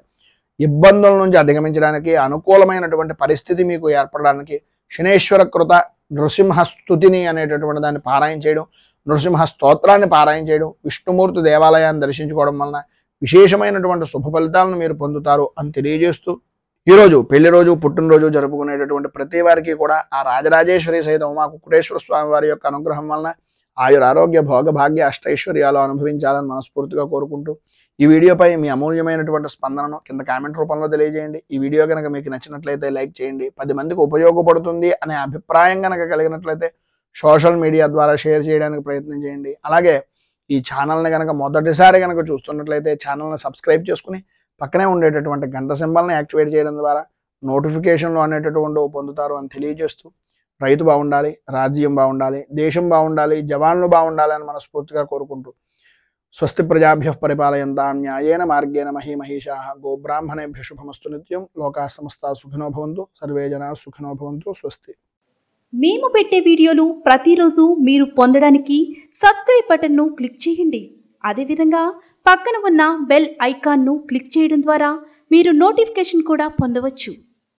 ఇబ్బందుల నుంచి అధిగమించడానికి, అనుకూలమైనటువంటి పరిస్థితి మీకు ఏర్పడడానికి శనేశ్వర కృత నృసింహస్తుతిని అనేటటువంటి దాన్ని పారాయణ చేయడం, నృసింహ స్తోత్రాన్ని పారాయణ చేయడం, విష్ణుమూర్తి దేవాలయాన్ని దర్శించుకోవడం వలన విశేషమైనటువంటి శుభ ఫలితాలను మీరు పొందుతారు అని తెలియజేస్తూ, ఈరోజు పెళ్లి రోజు, పుట్టినరోజు జరుపుకునేటటువంటి ప్రతి వారికి కూడా ఆ రాజరాజేశ్వరి సహిత ఉమా కుక్కుటేశ్వర స్వామి వారి యొక్క అనుగ్రహం వలన ఆయుర ఆరోగ్య భోగ భాగ్య అష్టైశ్వర్యాలు అనుభవించాలని మనస్ఫూర్తిగా కోరుకుంటూ, ఈ వీడియోపై మీ అమూల్యమైనటువంటి స్పందనను కింద కామెంట్ రూపంలో తెలియజేయండి. ఈ వీడియో కనుక మీకు నచ్చినట్లయితే లైక్ చేయండి. 10 మందికి ఉపయోగపడుతుంది అనే అభిప్రాయం కనుక కలిగినట్లయితే సోషల్ మీడియా ద్వారా షేర్ చేయడానికి ప్రయత్నం చేయండి. అలాగే ఈ ఛానల్ని కనుక మొదటిసారి కనుక చూస్తున్నట్లయితే ఛానల్ని సబ్స్క్రైబ్ చేసుకుని పక్కనే ఉండేటటువంటి గంట సింబల్ని యాక్టివేట్ చేయడం ద్వారా నోటిఫికేషన్లు అనేటటువంటి పొందుతారు అని తెలియజేస్తూ, రైతు బాగుండాలి, రాజ్యం బాగుండాలి, దేశం బాగుండాలి, జవాన్లు బాగుండాలి అని మనస్ఫూర్తిగా కోరుకుంటూ, స్వస్తి ప్రజాభ్యః పరిపాలయంతాం న్యాయేన మార్గేణ మహీమహీషాః గోబ్రాహ్మణేభ్యః శుభమస్తు నిత్యం. లోకాః సమస్తాః సుఖినో భవంతు, సర్వే జనాః సుఖినో భవంతు. స్వస్తి. మేము పెట్టే వీడియోలు ప్రతిరోజు మీరు పొందడానికి సబ్స్క్రైబ్ బటన్ను క్లిక్ చేయండి. అదేవిధంగా పక్కన ఉన్న బెల్ ఐకాన్ను క్లిక్ చేయడం ద్వారా మీరు నోటిఫికేషన్ కూడా పొందవచ్చు.